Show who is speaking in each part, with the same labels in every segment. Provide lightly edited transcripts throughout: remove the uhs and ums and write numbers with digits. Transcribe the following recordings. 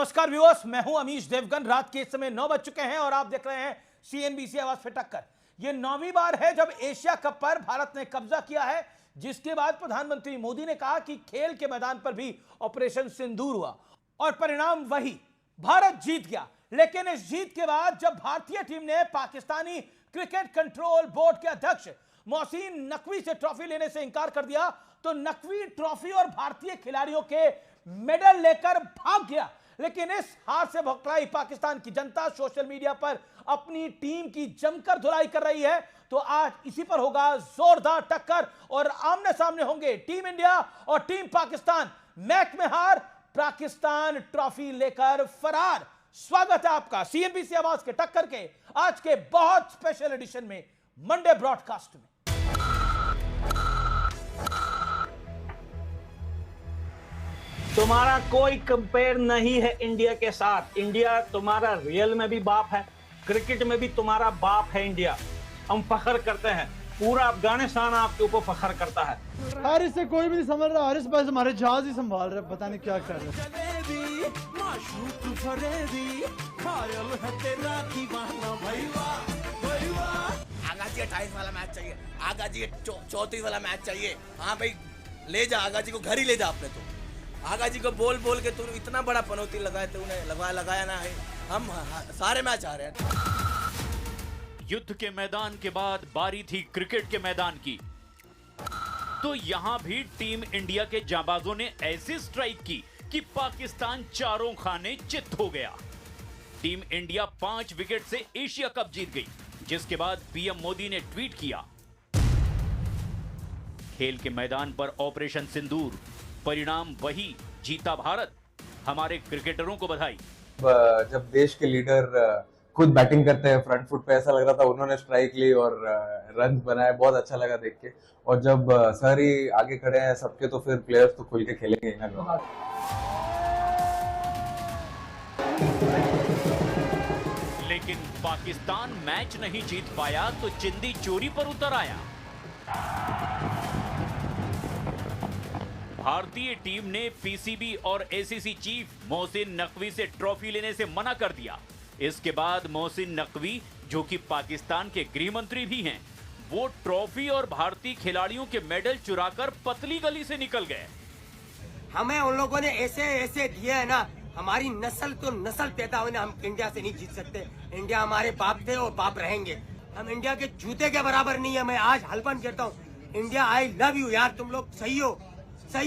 Speaker 1: नमस्कार व्यूअर्स, मैं हूं अमीश देवगन। रात के इस समय 9 बज चुके हैं और आप देख रहे हैं सीएनबीसी आवाज पे टक्कर। यह 9वीं बार है जब एशिया कप पर भारत ने कब्जा किया है, जिसके बाद प्रधानमंत्री मोदी ने कहा कि खेल के मैदान पर भी ऑपरेशन सिंदूर हुआ और परिणाम वही, भारत जीत गया। लेकिन इस जीत के बाद जब भारतीय टीम ने पाकिस्तानी क्रिकेट कंट्रोल बोर्ड के अध्यक्ष मोहसिन नकवी से ट्रॉफी लेने से इंकार कर दिया, तो नकवी ट्रॉफी और भारतीय खिलाड़ियों के मेडल लेकर भाग गया। लेकिन इस हार से भौखलाई पाकिस्तान की जनता सोशल मीडिया पर अपनी टीम की जमकर धुलाई कर रही है। तो आज इसी पर होगा जोरदार टक्कर और आमने सामने होंगे टीम इंडिया और टीम पाकिस्तान। मैच में हार, पाकिस्तान ट्रॉफी लेकर फरार। स्वागत है आपका सीएनबीसी आवाज के टक्कर के आज के बहुत स्पेशल एडिशन में, मंडे ब्रॉडकास्ट में।
Speaker 2: तुम्हारा कोई कंपेयर नहीं है इंडिया के साथ। इंडिया तुम्हारा रियल में भी बाप है, क्रिकेट में भी तुम्हारा बाप है इंडिया। हम फख्र करते हैं, पूरा अफगानिस्तान आपके ऊपर फख्र करता है।
Speaker 3: हारिस से कोई भी नहीं समझ रहा, हारिस बस हमारे जहाज ही संभाल रहे, पता नहीं क्या कर रहे।
Speaker 4: आगाजी 28 वाला मैच चाहिए, आगाजी 34 वाला मैच चाहिए। हाँ भाई, ले जा आगाजी को, घर ही ले जा। आपने तो आगाजी को बोल बोल के तू इतना बड़ा पनौती लगाया, तूने लगाया ना है। हम सारे मैच आ रहे हैं।
Speaker 5: युद्ध के मैदान के बाद बारी थी क्रिकेट के मैदान की। तो यहां भी टीम इंडिया के जाबाजों ने ऐसी स्ट्राइक की कि पाकिस्तान चारों खाने चित हो गया। टीम इंडिया 5 विकेट से एशिया कप जीत गई, जिसके बाद पीएम मोदी ने ट्वीट किया, खेल के मैदान पर ऑपरेशन सिंदूर, परिणाम वही, जीता भारत। हमारे क्रिकेटरों को बधाई।
Speaker 6: जब देश के लीडर खुद बैटिंग करते हैं फ्रंट फुट पे, ऐसा लग रहा था उन्होंने स्ट्राइक ली और रन बनाए, बहुत अच्छा लगा देख के। और जब सर ही आगे खड़े हैं सबके, तो फिर प्लेयर्स तो खुल के खेलेंगे ना लोग।
Speaker 5: लेकिन पाकिस्तान मैच नहीं जीत पाया तो चिंदी चोरी पर उतर आया। भारतीय टीम ने पीसीबी और एसीसी चीफ मोहसिन नकवी से ट्रॉफी लेने से मना कर दिया। इसके बाद मोहसिन नकवी, जो कि पाकिस्तान के गृह मंत्री भी हैं, वो ट्रॉफी और भारतीय खिलाड़ियों के मेडल चुराकर पतली गली से निकल गए।
Speaker 7: हमें उन लोगों ने ऐसे दिए है ना, हमारी नस्ल तो नस्ल पैदा होने, हम इंडिया से नहीं जीत सकते। इंडिया हमारे बाप थे और बाप रहेंगे। हम इंडिया के जूते के बराबर नहीं है। मैं आज हल्फन कहता हूँ, इंडिया आई लव यू यार। तुम लोग सही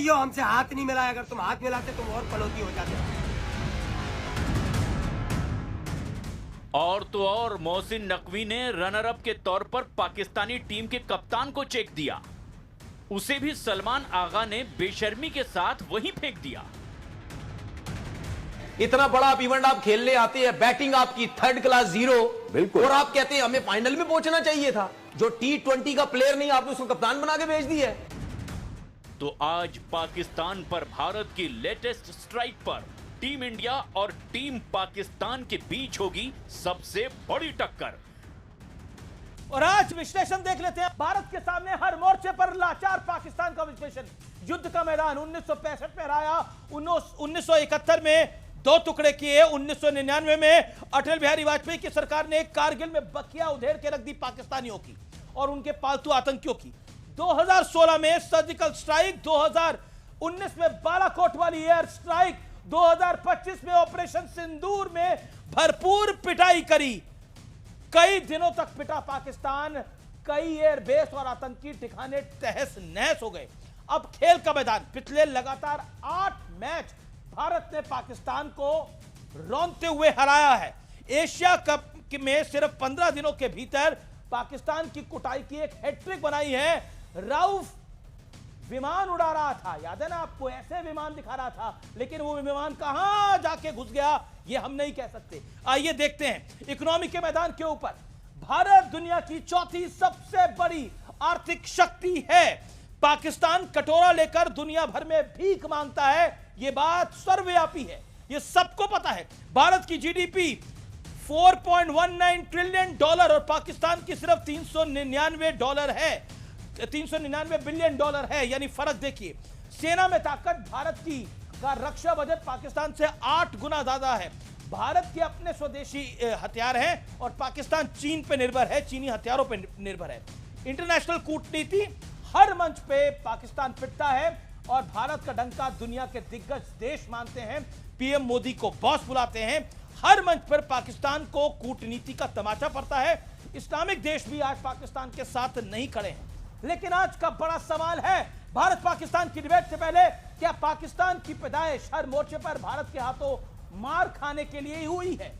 Speaker 7: हो, हमसे हाथ नहीं मिलाया। अगर तुम हाथ मिलाते तुम और पनौती हो जाते।
Speaker 5: और तो और मोहसिन नकवी ने रनर अप के तौर पर पाकिस्तानी टीम के कप्तान को चेक दिया। उसे भी सलमान आगा ने बेशर्मी के साथ वहीं फेंक दिया।
Speaker 8: इतना बड़ा इवेंट आप खेलने आते हैं, बैटिंग आपकी थर्ड क्लास जीरो, बिल्कुल, और आप कहते हैं हमें फाइनल में पहुंचना चाहिए था। जो T20 का प्लेयर नहीं, आपने उसको कप्तान बना के भेज दिया है।
Speaker 5: तो आज पाकिस्तान पर भारत की लेटेस्ट स्ट्राइक पर टीम इंडिया और टीम पाकिस्तान के बीच होगी सबसे बड़ी टक्कर।
Speaker 1: और आज विश्लेषण देख लेते हैं। भारत के सामने हर मोर्चे पर लाचार पाकिस्तान का विश्लेषण। युद्ध का मैदान 1965 में हराया, 1971 में 2 टुकड़े किए, 1999 में अटल बिहारी वाजपेयी की सरकार ने कारगिल में बखिया उधेड़ के रख दी पाकिस्तानियों की और उनके पालतू आतंकियों की। 2016 में सर्जिकल स्ट्राइक, 2019 में बालाकोट वाली एयर स्ट्राइक, 2025 में ऑपरेशन सिंदूर में भरपूर पिटाई करी। कई दिनों तक पिटा पाकिस्तान, कई एयरबेस और आतंकी ठिकाने तहस नहस हो गए। अब खेल का मैदान, पिछले लगातार 8 मैच भारत ने पाकिस्तान को रौंदते हुए हराया है। एशिया कप में सिर्फ 15 दिनों के भीतर पाकिस्तान की कुटाई की एक हैट्रिक बनाई है। राउफ विमान उड़ा रहा था, याद है ना आपको, ऐसे विमान दिखा रहा था, लेकिन वो विमान कहां जाके घुस गया ये हम नहीं कह सकते। आइए देखते हैं। इकोनॉमी के मैदान के ऊपर भारत दुनिया की 4थी सबसे बड़ी आर्थिक शक्ति है। पाकिस्तान कटोरा लेकर दुनिया भर में भीख मांगता है, यह बात सर्वव्यापी है, यह सबको पता है। भारत की जीडीपी 4.19 ट्रिलियन डॉलर और पाकिस्तान की सिर्फ $399 है, $399 बिलियन है। यानी फर्क देखिए। सेना में ताकत भारत की का रक्षा बजट पाकिस्तान से 8 गुना ज्यादा है। भारत के अपने स्वदेशी हथियार हैं और पाकिस्तान चीन पे निर्भर है, चीनी हथियारों पे निर्भर है। इंटरनेशनल कूटनीति हर मंच पे पाकिस्तान पिटता है और भारत का डंका दुनिया के दिग्गज देश मानते हैं। पीएम मोदी को बॉस बुलाते हैं। हर मंच पर पाकिस्तान को कूटनीति का तमाचा पड़ता है। इस्लामिक देश भी आज पाकिस्तान के साथ नहीं खड़े हैं। लेकिन आज का बड़ा सवाल है, भारत पाकिस्तान की डिबेट से पहले, क्या पाकिस्तान की पैदाइश हर मोर्चे पर भारत के हाथों मार खाने के लिए ही हुई है?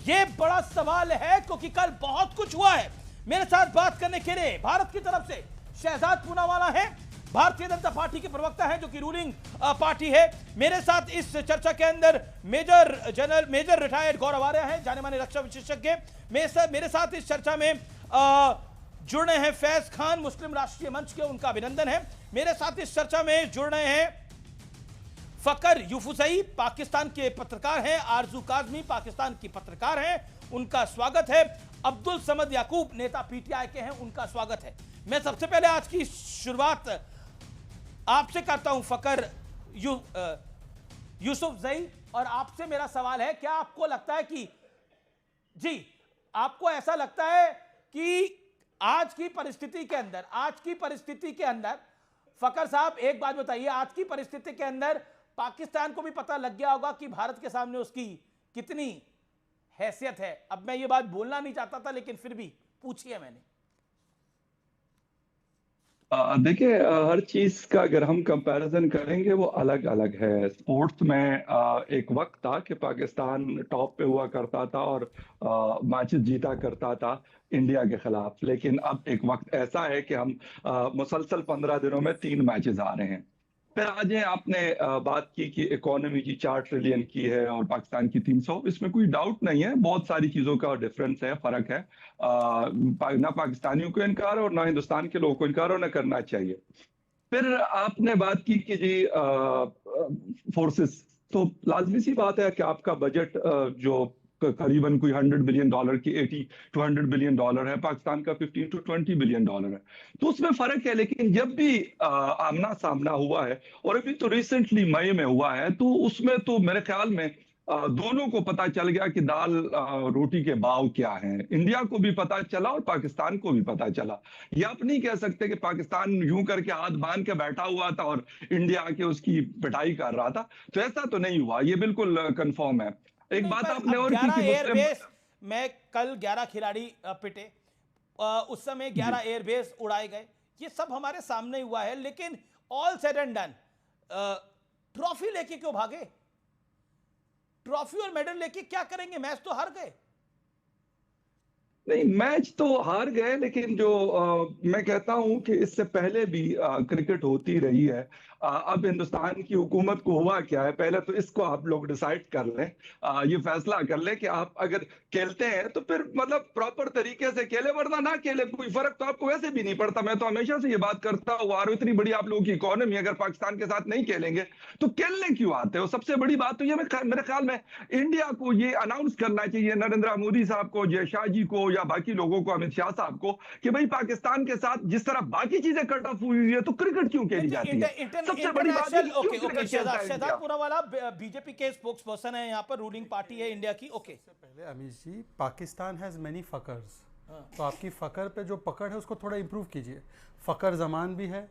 Speaker 1: यह बड़ा सवाल है, क्योंकि कल बहुत कुछ हुआ है। मेरे साथ बात करने के लिए भारत की तरफ से शहजाद पूनावाला है, भारतीय जनता पार्टी के प्रवक्ता हैं, जो कि रूलिंग पार्टी है। मेरे साथ इस चर्चा के अंदर मेजर रिटायर्ड गौरव आर्य हैं, जाने माने रक्षा विशेषज्ञ। मेरे साथ इस चर्चा में जुड़ रहे हैं फैज खान, मुस्लिम राष्ट्रीय मंच के, उनका अभिनंदन है। मेरे साथ इस चर्चा में जुड़ रहे हैं फकर यूफुसई, पाकिस्तान के पत्रकार हैं। आरजू काजमी पाकिस्तान की पत्रकार हैं, उनका स्वागत है। अब्दुल समद याकूब नेता पीटीआई के हैं, उनका स्वागत है। मैं सबसे पहले आज की शुरुआत आपसे करता हूं फकर यूसुफ जई, और आपसे मेरा सवाल है, क्या आपको लगता है कि आपको ऐसा लगता है कि आज की परिस्थिति के अंदर फकर साहब एक बात बताइए, आज की परिस्थिति के अंदर पाकिस्तान को भी पता लग गया होगा कि भारत के सामने उसकी कितनी हैसियत है। अब मैं ये बात बोलना नहीं चाहता था, लेकिन फिर भी पूछी है मैंने।
Speaker 9: देखिए, हर चीज का अगर हम कंपैरिजन करेंगे वो अलग अलग है। स्पोर्ट्स में एक वक्त था कि पाकिस्तान टॉप पे हुआ करता था और मैचेस जीता करता था इंडिया के खिलाफ, लेकिन अब एक वक्त ऐसा है कि हम मुसलसल 15 दिनों में 3 मैचेस आ रहे हैं। फिर आज आपने बात की कि इकोनॉमी की 4 ट्रिलियन की है और पाकिस्तान की 300, इसमें कोई डाउट नहीं है। बहुत सारी चीजों का डिफरेंस है, फर्क है। ना पाकिस्तानियों को इनकार और ना हिंदुस्तान के लोगों को इनकार और ना करना चाहिए। फिर आपने बात की कि जी फोर्सेस, तो लाजमी सी बात है कि आपका बजट जो करीबन कोई $100 बिलियन की $80 to $100 बिलियन है, पाकिस्तान का $15 to $20 बिलियन है, तो उसमें फर्क है। लेकिन जब भी आमना सामना हुआ है, और अभी तो रिसेंटली मई में हुआ है, तो उसमें तो मेरे ख्याल में दोनों को पता चल गया कि दाल रोटी के भाव क्या हैं। इंडिया को भी पता चला और पाकिस्तान को भी पता चला। ये आप नहीं कह सकते कि पाकिस्तान यूं करके हाथ बांध के बैठा हुआ था और इंडिया आके उसकी पिटाई कर रहा था, तो ऐसा तो नहीं हुआ। ये बिल्कुल कंफर्म है। एक बात आपने और की कि
Speaker 1: एयरबेस में कल 11 खिलाड़ी पिटे, उस समय 11 एयरबेस उड़ाए गए, ये सब हमारे सामने हुआ है। लेकिन all said and done, trophy लेके क्यों भागे? ट्रॉफी और मेडल लेके क्या करेंगे? मैच तो हार गए।
Speaker 9: नहीं, मैच तो हार गए, लेकिन जो मैं कहता हूं कि इससे पहले भी क्रिकेट होती रही है। अब हिंदुस्तान की हुकूमत को हुआ क्या है, पहले तो इसको आप लोग डिसाइड कर लें, ये फैसला कर लें कि आप अगर खेलते हैं तो फिर मतलब प्रॉपर तरीके से खेले, वरना ना खेले, कोई फर्क तो आपको वैसे भी नहीं पड़ता। मैं तो हमेशा से ये बात करता हूँ, और इतनी बड़ी आप लोगों की इकोनॉमी, अगर पाकिस्तान के साथ नहीं खेलेंगे तो खेलने क्यों आते हो? सबसे बड़ी बात तो ये मेरे ख्याल में इंडिया को ये अनाउंस करना चाहिए, नरेंद्र मोदी साहब को, जय शाह जी को, या बाकी लोगों को, अमित शाह साहब को, कि भाई पाकिस्तान के साथ जिस तरह बाकी चीजें कट ऑफ हुई है, तो क्रिकेट क्यों खेली जाती है? सबसे बड़ी बात है
Speaker 1: शहजाद पूनावाला बीजेपी के स्पोक्स पर्सन है, यहाँ पर रूलिंग पार्टी है इंडिया की। ओके,
Speaker 3: पहले अमीश जी, पाकिस्तान हैज मेनी फकर्स, तो आपकी फकर पे जो पकड़ है उसको थोड़ा इंप्रूव कीजिए। फकर जमान भी है,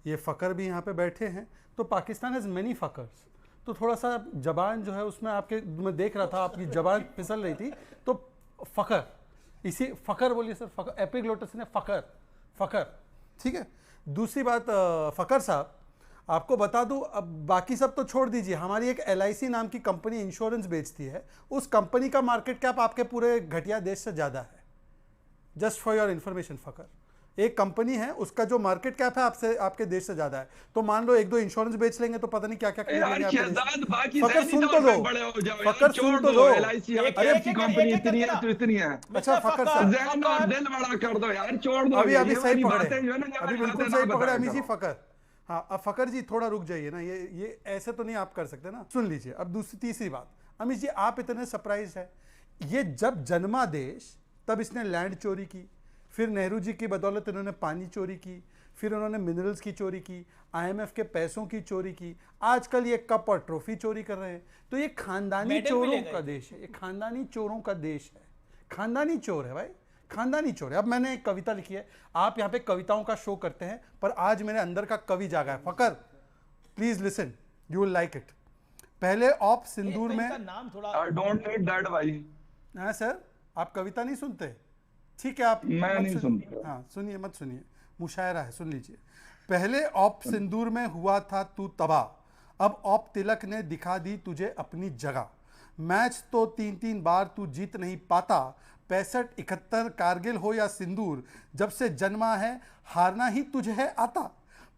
Speaker 3: ये फकर भी यहाँ पे बैठे हैं, तो पाकिस्तान हैज मेनी फकर्स, तो थोड़ा सा जबान जो है उसमें आपके, मैं देख रहा था आपकी जबान फिसल रही थी, तो फकर, इसी फकर बोलिए सर, फकर एपिग्लोटस ने फकर, ठीक है। दूसरी बात, फकर साहब आपको बता दूं, अब बाकी सब तो छोड़ दीजिए, हमारी एक LIC नाम की कंपनी इंश्योरेंस बेचती है, उस कंपनी का मार्केट कैप आपके पूरे घटिया देश से ज़्यादा है। जस्ट फॉर योर इन्फॉर्मेशन फकर, एक कंपनी है, उसका जो मार्केट कैप है आपसे, आपके देश से ज्यादा है। तो मान लो 1-2 इंश्योरेंस बेच लेंगे तो पता नहीं क्या क्या खरीद लेंगे। फकर सुन तो दो, फकर सुन तो दो।
Speaker 9: अरे कंपनी इतनी है तो इतनी है।
Speaker 3: अच्छा फकर साहब,
Speaker 9: दिल बड़ा कर दो यार, छोड़ दो।
Speaker 3: अभी सही पकड़े, अभी बिल्कुल सही पकड़े अमीश जी फकर। हाँ, अब फकर जी थोड़ा रुक जाइए ना, ये ऐसे तो नहीं आप कर सकते ना। सुन लीजिए अब तीसरी बात, अमीश जी आप इतने सरप्राइज है, ये जब जन्मा देश तब इसने लैंड चोरी की, फिर नेहरू जी की बदौलत इन्होंने पानी चोरी की, फिर उन्होंने मिनरल्स की चोरी की, IMF के पैसों की चोरी की, आजकल ये कप और ट्रॉफी चोरी कर रहे हैं। तो ये खानदानी
Speaker 1: मेडल भी
Speaker 3: चोरों
Speaker 1: ले गए।
Speaker 3: का देश है, ये खानदानी चोरों का देश है, खानदानी चोर है भाई, खानदानी चोर है। अब मैंने एक कविता लिखी है, आप यहाँ पे कविताओं का शो करते हैं, पर आज मेरे अंदर का कवि जागा है। Fakhar, please listen, you will like it. पहले ऑप सिंदूर में,
Speaker 1: इनका नाम थोड़ा
Speaker 9: आई डोंट नीड दैट भाई।
Speaker 3: हाँ सर, आप कविता नहीं सुनते? ठीक है, आप
Speaker 9: मैं
Speaker 3: मत
Speaker 9: नहीं सुनता।
Speaker 3: हाँ सुनिए, मत सुनिए, मुशायरा है, सुन लीजिए। पहले ऑप सिंदूर में हुआ था तू तबाह, अब ऑप तिलक ने दिखा दी तुझे अपनी जगह। मैच तो 3-3 बार तू जीत नहीं पाता, 65-71 कारगिल हो या सिंदूर, जब से जन्मा है हारना ही तुझे है आता।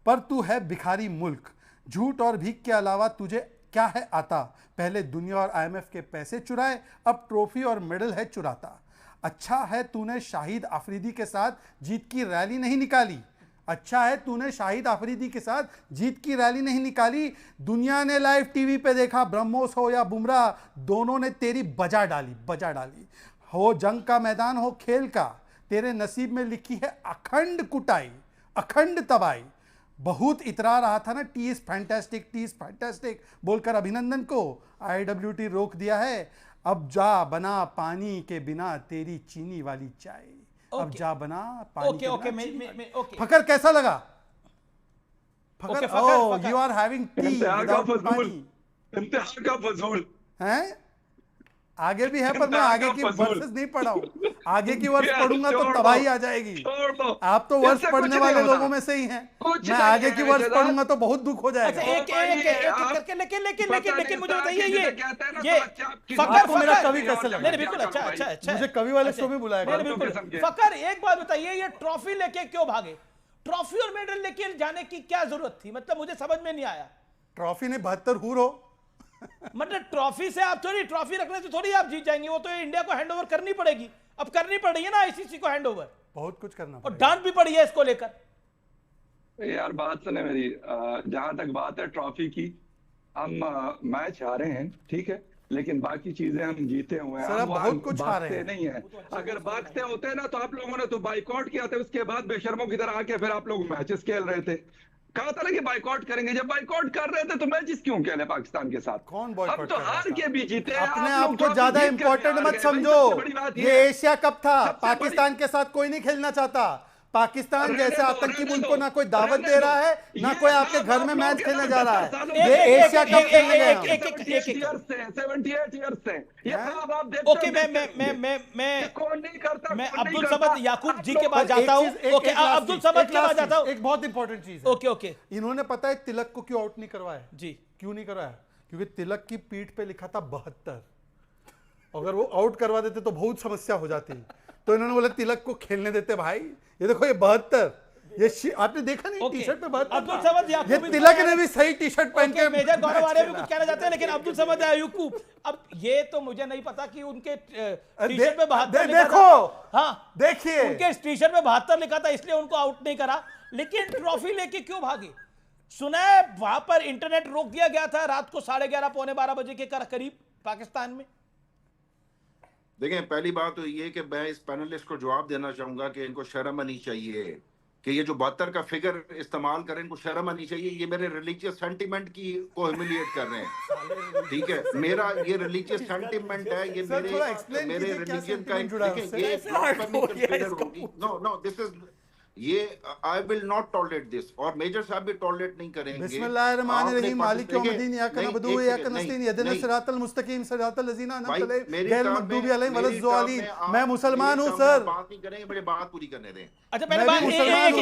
Speaker 3: पर तू है भिखारी मुल्क, झूठ और भीख के अलावा तुझे क्या है आता। पहले दुनिया और IMF के पैसे चुराए, अब ट्रॉफी और मेडल है चुराता। अच्छा है तूने शाहिद आफरीदी के साथ जीत की रैली नहीं निकाली, अच्छा है तूने शाहिद आफरीदी के साथ जीत की रैली नहीं निकाली। दुनिया ने लाइव टीवी पे देखा, ब्रह्मोस हो या बुमराह, दोनों ने तेरी बजा डाली, बजा डाली। हो जंग का मैदान हो खेल का, तेरे नसीब में लिखी है अखंड कुटाई, अखंड तबाही। बहुत इतरा रहा था ना, T is fantastic, T is fantastic बोलकर अभिनंदन को IWT रोक दिया है। अब जा बना पानी के बिना तेरी चीनी वाली चाय, अब
Speaker 1: ओके।
Speaker 3: जा बना पानी
Speaker 1: ओके
Speaker 3: के
Speaker 1: ओके
Speaker 3: बिना चीनी वाली।
Speaker 1: ओके
Speaker 3: फकर कैसा लगा?
Speaker 1: Okay,
Speaker 3: Fakhar,
Speaker 1: Fakhar,
Speaker 3: oh
Speaker 1: Fakhar.
Speaker 3: You are having tea
Speaker 9: इंतहा का
Speaker 3: विदाउट
Speaker 9: फजूल,
Speaker 3: पानी,
Speaker 9: इंतहा का फजूल।
Speaker 3: हैं? आगे भी है, पर मैं आगे की वर्सेस नहीं पढ़ा हूं, आगे की वर्ष पढ़ूंगा तो तबाही आ जाएगी।
Speaker 9: छोड़ दो,
Speaker 3: आप तो वर्ष
Speaker 9: इससे
Speaker 3: पढ़ने
Speaker 9: कुछ
Speaker 3: वाले
Speaker 9: नहीं होता।
Speaker 3: लोगों में से ही हैं,
Speaker 9: कुछ
Speaker 3: मैं
Speaker 9: नहीं
Speaker 3: आगे
Speaker 9: है,
Speaker 3: की वर्ष
Speaker 9: रिश्तेदार।
Speaker 3: पढ़ूंगा तो बहुत दुख हो
Speaker 1: अच्छा
Speaker 3: जाएगा।
Speaker 1: एक करके, लेकिन मुझे बताइए ये
Speaker 3: आपको
Speaker 1: फकर
Speaker 3: मेरा
Speaker 1: फकर
Speaker 3: कवि कैसे लगा?
Speaker 1: नहीं बिल्कुल अच्छा अच्छा अच्छा
Speaker 3: मुझे कवि वाले
Speaker 1: अच्छा,
Speaker 3: शो में बुलाया
Speaker 1: नहीं,
Speaker 3: गया।
Speaker 1: नहीं,
Speaker 9: किस्म
Speaker 1: बिल्कुल
Speaker 9: के।
Speaker 1: फकर, एक बात बताइए, ये ट्रॉफी लेके क्यों भागे? ट्रॉफी और मेडल लेके जाने की क्या जरूरत थी? मतलब मुझे समझ में नहीं आया।
Speaker 3: ट्रॉफी ने 72 हूर हो,
Speaker 1: मतलब ट्रॉफी से आप थोड़ी, ट्रॉफी रखने से थोड़ी आप जीत जाएंगे, वो तो इंडिया को हैंडओवर करनी पड़ेगी। अब करनी पड़ रही है ना ICC को हैंडओवर,
Speaker 3: बहुत कुछ करना
Speaker 1: और
Speaker 3: पड़ेगा।
Speaker 1: डांट भी पड़ी है इसको लेकर।
Speaker 9: यार बात सुने मेरी, जहां तक बात है ट्रॉफी की, हम मैच हारे हैं ठीक है, लेकिन बाकी चीजें हम जीते हुए हैं।
Speaker 3: सर, आप
Speaker 9: हम
Speaker 3: बहुत कुछ हारे
Speaker 9: भागते
Speaker 3: हैं।
Speaker 9: नहीं है। अगर भागते होते ना तो आप लोगों ने तो बाइकआउट किया था, उसके बाद बेशर्मों की तरह आके फिर आप लोग मैचेस खेल रहे थे। कहा था ना कि बाइकआउट करेंगे, जब बाइकआउट कर रहे थे तो मैचेस क्यों खेले पाकिस्तान के साथ?
Speaker 3: कौन boycott
Speaker 9: हम तो
Speaker 3: कर रहा
Speaker 9: हार
Speaker 3: था?
Speaker 9: के भी जीते हैं,
Speaker 3: अपने
Speaker 9: आप
Speaker 3: आप
Speaker 9: लोग
Speaker 3: को
Speaker 9: ट्रॉफी
Speaker 3: ज्यादा
Speaker 9: जीत के भी
Speaker 3: इंपॉर्टेंट
Speaker 9: हार
Speaker 3: मत
Speaker 9: गए।
Speaker 3: समझो,
Speaker 9: सबसे बड़ी बात
Speaker 3: ये एशिया कप था,
Speaker 9: सबसे
Speaker 3: पाकिस्तान के साथ कोई नहीं खेलना चाहता। पाकिस्तान
Speaker 9: रहने
Speaker 3: जैसे
Speaker 9: दो,
Speaker 3: आतंकी
Speaker 9: रहने
Speaker 3: मुल्क
Speaker 9: दो,
Speaker 3: को ना कोई दावत
Speaker 9: रहने
Speaker 3: दे
Speaker 9: दो।
Speaker 3: रहा है, ना
Speaker 9: ये
Speaker 3: कोई आपके
Speaker 9: आप
Speaker 3: घर में
Speaker 9: लोग
Speaker 3: मैच
Speaker 9: के
Speaker 3: खेलने
Speaker 9: ना
Speaker 3: जा रहा
Speaker 9: 10 सालों
Speaker 3: है।
Speaker 9: में
Speaker 3: ये एशिया कप खेलने गए हम।
Speaker 9: 78 years से, 78 years से। ये
Speaker 3: हैं?
Speaker 9: सब आप देखते
Speaker 1: ओके,
Speaker 9: हैं,
Speaker 1: मैं
Speaker 9: ये कौन नहीं करता,
Speaker 1: मैं
Speaker 9: कौन नहीं
Speaker 1: अब्दुल
Speaker 9: करता।
Speaker 1: समद याकूब जी
Speaker 9: आप
Speaker 1: के
Speaker 9: लोग-
Speaker 1: पास जाता हूं।
Speaker 3: एक
Speaker 1: ओके,
Speaker 3: last
Speaker 1: अब्दुल
Speaker 3: चीज,
Speaker 1: समद
Speaker 3: एक
Speaker 1: के पास
Speaker 3: last
Speaker 1: जाता हूं।
Speaker 3: चीज, एक बहुत इंपॉर्टेंट चीज है।
Speaker 1: ओके ओके
Speaker 3: इन्होंने पता है तिलक को क्यों आउट नहीं करवाया?
Speaker 1: जी,
Speaker 3: क्यों नहीं करवाया? क्योंकि तिलक की पीठ पे लिखा था 72, अगर वो आउट करवा देते तो बहुत समस्या हो जाती। तो इन्होंने बोला तिलक को खेलने देते भाई, ये देखो ये 72, ये आपने देखा नहीं
Speaker 1: ओके।
Speaker 3: टी शर्ट पे 72?
Speaker 1: अब्दुल समद याकूब
Speaker 3: ये
Speaker 1: भी
Speaker 3: तिलक ने भी सही टी शर्ट पहन
Speaker 1: ओके,
Speaker 3: के
Speaker 1: मेजर गौरव
Speaker 3: मैच
Speaker 1: वाले भी
Speaker 3: खेला।
Speaker 1: कुछ कहना चाहते हैं, लेकिन अब्दुल समद याकूब, अब ये तो मुझे नहीं पता कि उनके टी शर्ट पे 72 लिखा
Speaker 3: देखो,
Speaker 1: था। हाँ,
Speaker 3: देखिए
Speaker 1: उनके टी शर्ट पे 72 लिखा था, इसलिए उनको आउट नहीं करा। लेकिन ट्रॉफी लेके क्यों भागे? सुना है वहां पर इंटरनेट रोक दिया गया था रात को 11:30 पौने 12 बजे के करीब पाकिस्तान में।
Speaker 10: देखें, पहली बात तो ये कि मैं इस पैनलिस्ट को जवाब देना चाहूंगा कि इनको शर्म आनी चाहिए कि ये जो 72 का फिगर इस्तेमाल करें, इनको शर्म आनी चाहिए। ये मेरे रिलीजियस सेंटिमेंट को ह्यूमिलिएट कर रहे हैं, ठीक है? मेरा ये रिलीजियस सेंटिमेंट है, ये
Speaker 3: सर, थोड़ा explain
Speaker 10: मेरे
Speaker 3: कीजिए क्या
Speaker 10: रिलीजन का
Speaker 3: sentiment जुड़ा है
Speaker 10: देखिए,
Speaker 3: उससे?
Speaker 10: ये
Speaker 3: कैसे hard हो गया
Speaker 10: फिगर
Speaker 3: इसका
Speaker 10: होगी। नो दिस इज ये I will not tolerate this, और मेजर साहब भी टॉलरेट नहीं करेंगे।
Speaker 3: बिस्मिल्लाहिर्रहमानिर्रहीम, मालिक यौमिद्दीन, इय्याका नअबुदु व इय्याका नस्तईन, इहदिनस सिरातल मुस्तकीम, सिरातल लज़ीना अनअमत अलैहिम गैरिल मग़दूबि अलैहिम वलद्दॉलीन। मैं मुसलमान हूं सर।
Speaker 10: बात नहीं करेंगे, मुझे बात पूरी करने दें।
Speaker 1: अच्छा, पहले
Speaker 3: मैं भी
Speaker 1: बात
Speaker 3: मुसलमान हूं।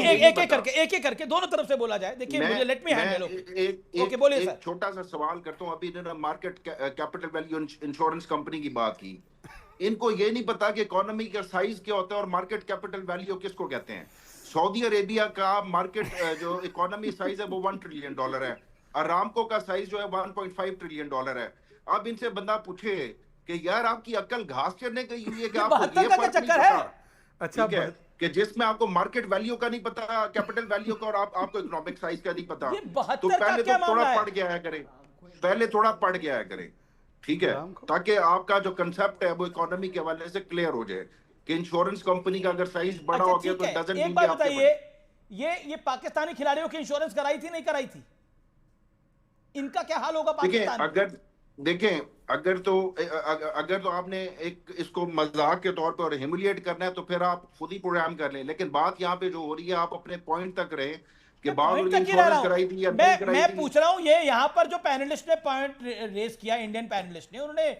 Speaker 1: एक एक करके दोनों तरफ से बोला जाए। देखिए, मुझे लेट मी हैंडल। ओके, बोलिए
Speaker 10: एक
Speaker 1: सर।
Speaker 10: छोटा सा सवाल करता हूं। अभी इन्होंने market capital value insurance company की बात की। इनको ये नहीं पता कि इकोनॉमी का साइज क्या होता है और मार्केट कैपिटल वैल्यू किसको कहते हैं। सऊदी अरेबिया का मार्केट जो इकोनॉमी साइज है वो $1 ट्रिलियन है। अरामको का साइज जो है $1.5 ट्रिलियन है। अब इनसे बंदा पूछे कि यार आपकी अक्ल घास चरने गई हुई है कि आपको ये फर्क नहीं पता?
Speaker 3: अच्छा,
Speaker 10: ठीक है, कि जिसमें आपको मार्केट वैल्यू का नहीं पता, कैपिटल वैल्यू का, और आपको इकोनॉमिक साइज का नहीं पता,
Speaker 1: ये 72
Speaker 10: तो
Speaker 1: का
Speaker 10: पहले
Speaker 1: क्या
Speaker 10: तो थोड़ा
Speaker 1: मामला है?
Speaker 10: पढ़ के आया करें, पहले थोड़ा पढ़ के आया करें, ठीक है, ताकि आपका जो कंसेप्ट है वो इकोनॉमी के हवाले से क्लियर हो जाए। कि इंश्योरेंस कंपनी का अगर साइज बड़ा
Speaker 1: अच्छा
Speaker 10: हो गया
Speaker 1: ठीक
Speaker 10: तो
Speaker 1: है,
Speaker 10: डजंट
Speaker 1: एक
Speaker 10: मीन
Speaker 1: बात
Speaker 10: कि आपके
Speaker 1: बताइए, ये पाकिस्तानी खिलाड़ियों की इंश्योरेंस कराई थी नहीं कराई थी? इनका क्या हाल होगा
Speaker 10: देखिए
Speaker 1: पाकिस्तान में?
Speaker 10: अगर देखें अगर तो आपने एक इसको मजाक के तौर पर ह्यूमिलिएट करना है तो फिर आप खुद ही प्रोग्राम कर लें, लेकिन बात यहाँ पे जो हो रही है आप अपने पॉइंट तक रहे कि
Speaker 1: मैं
Speaker 10: बाद
Speaker 1: पॉइंट
Speaker 10: में
Speaker 1: तक ही रह रहा
Speaker 10: इंश्योरेंस कराई थी या
Speaker 1: हूं।
Speaker 10: नहीं कराई
Speaker 1: मैं
Speaker 10: थी।
Speaker 1: पूछ रहा हूं, ये यहां पर जो पैनलिस्ट ने पॉइंट रेस किया, इंडियन पैनलिस्ट ने, उन्होंने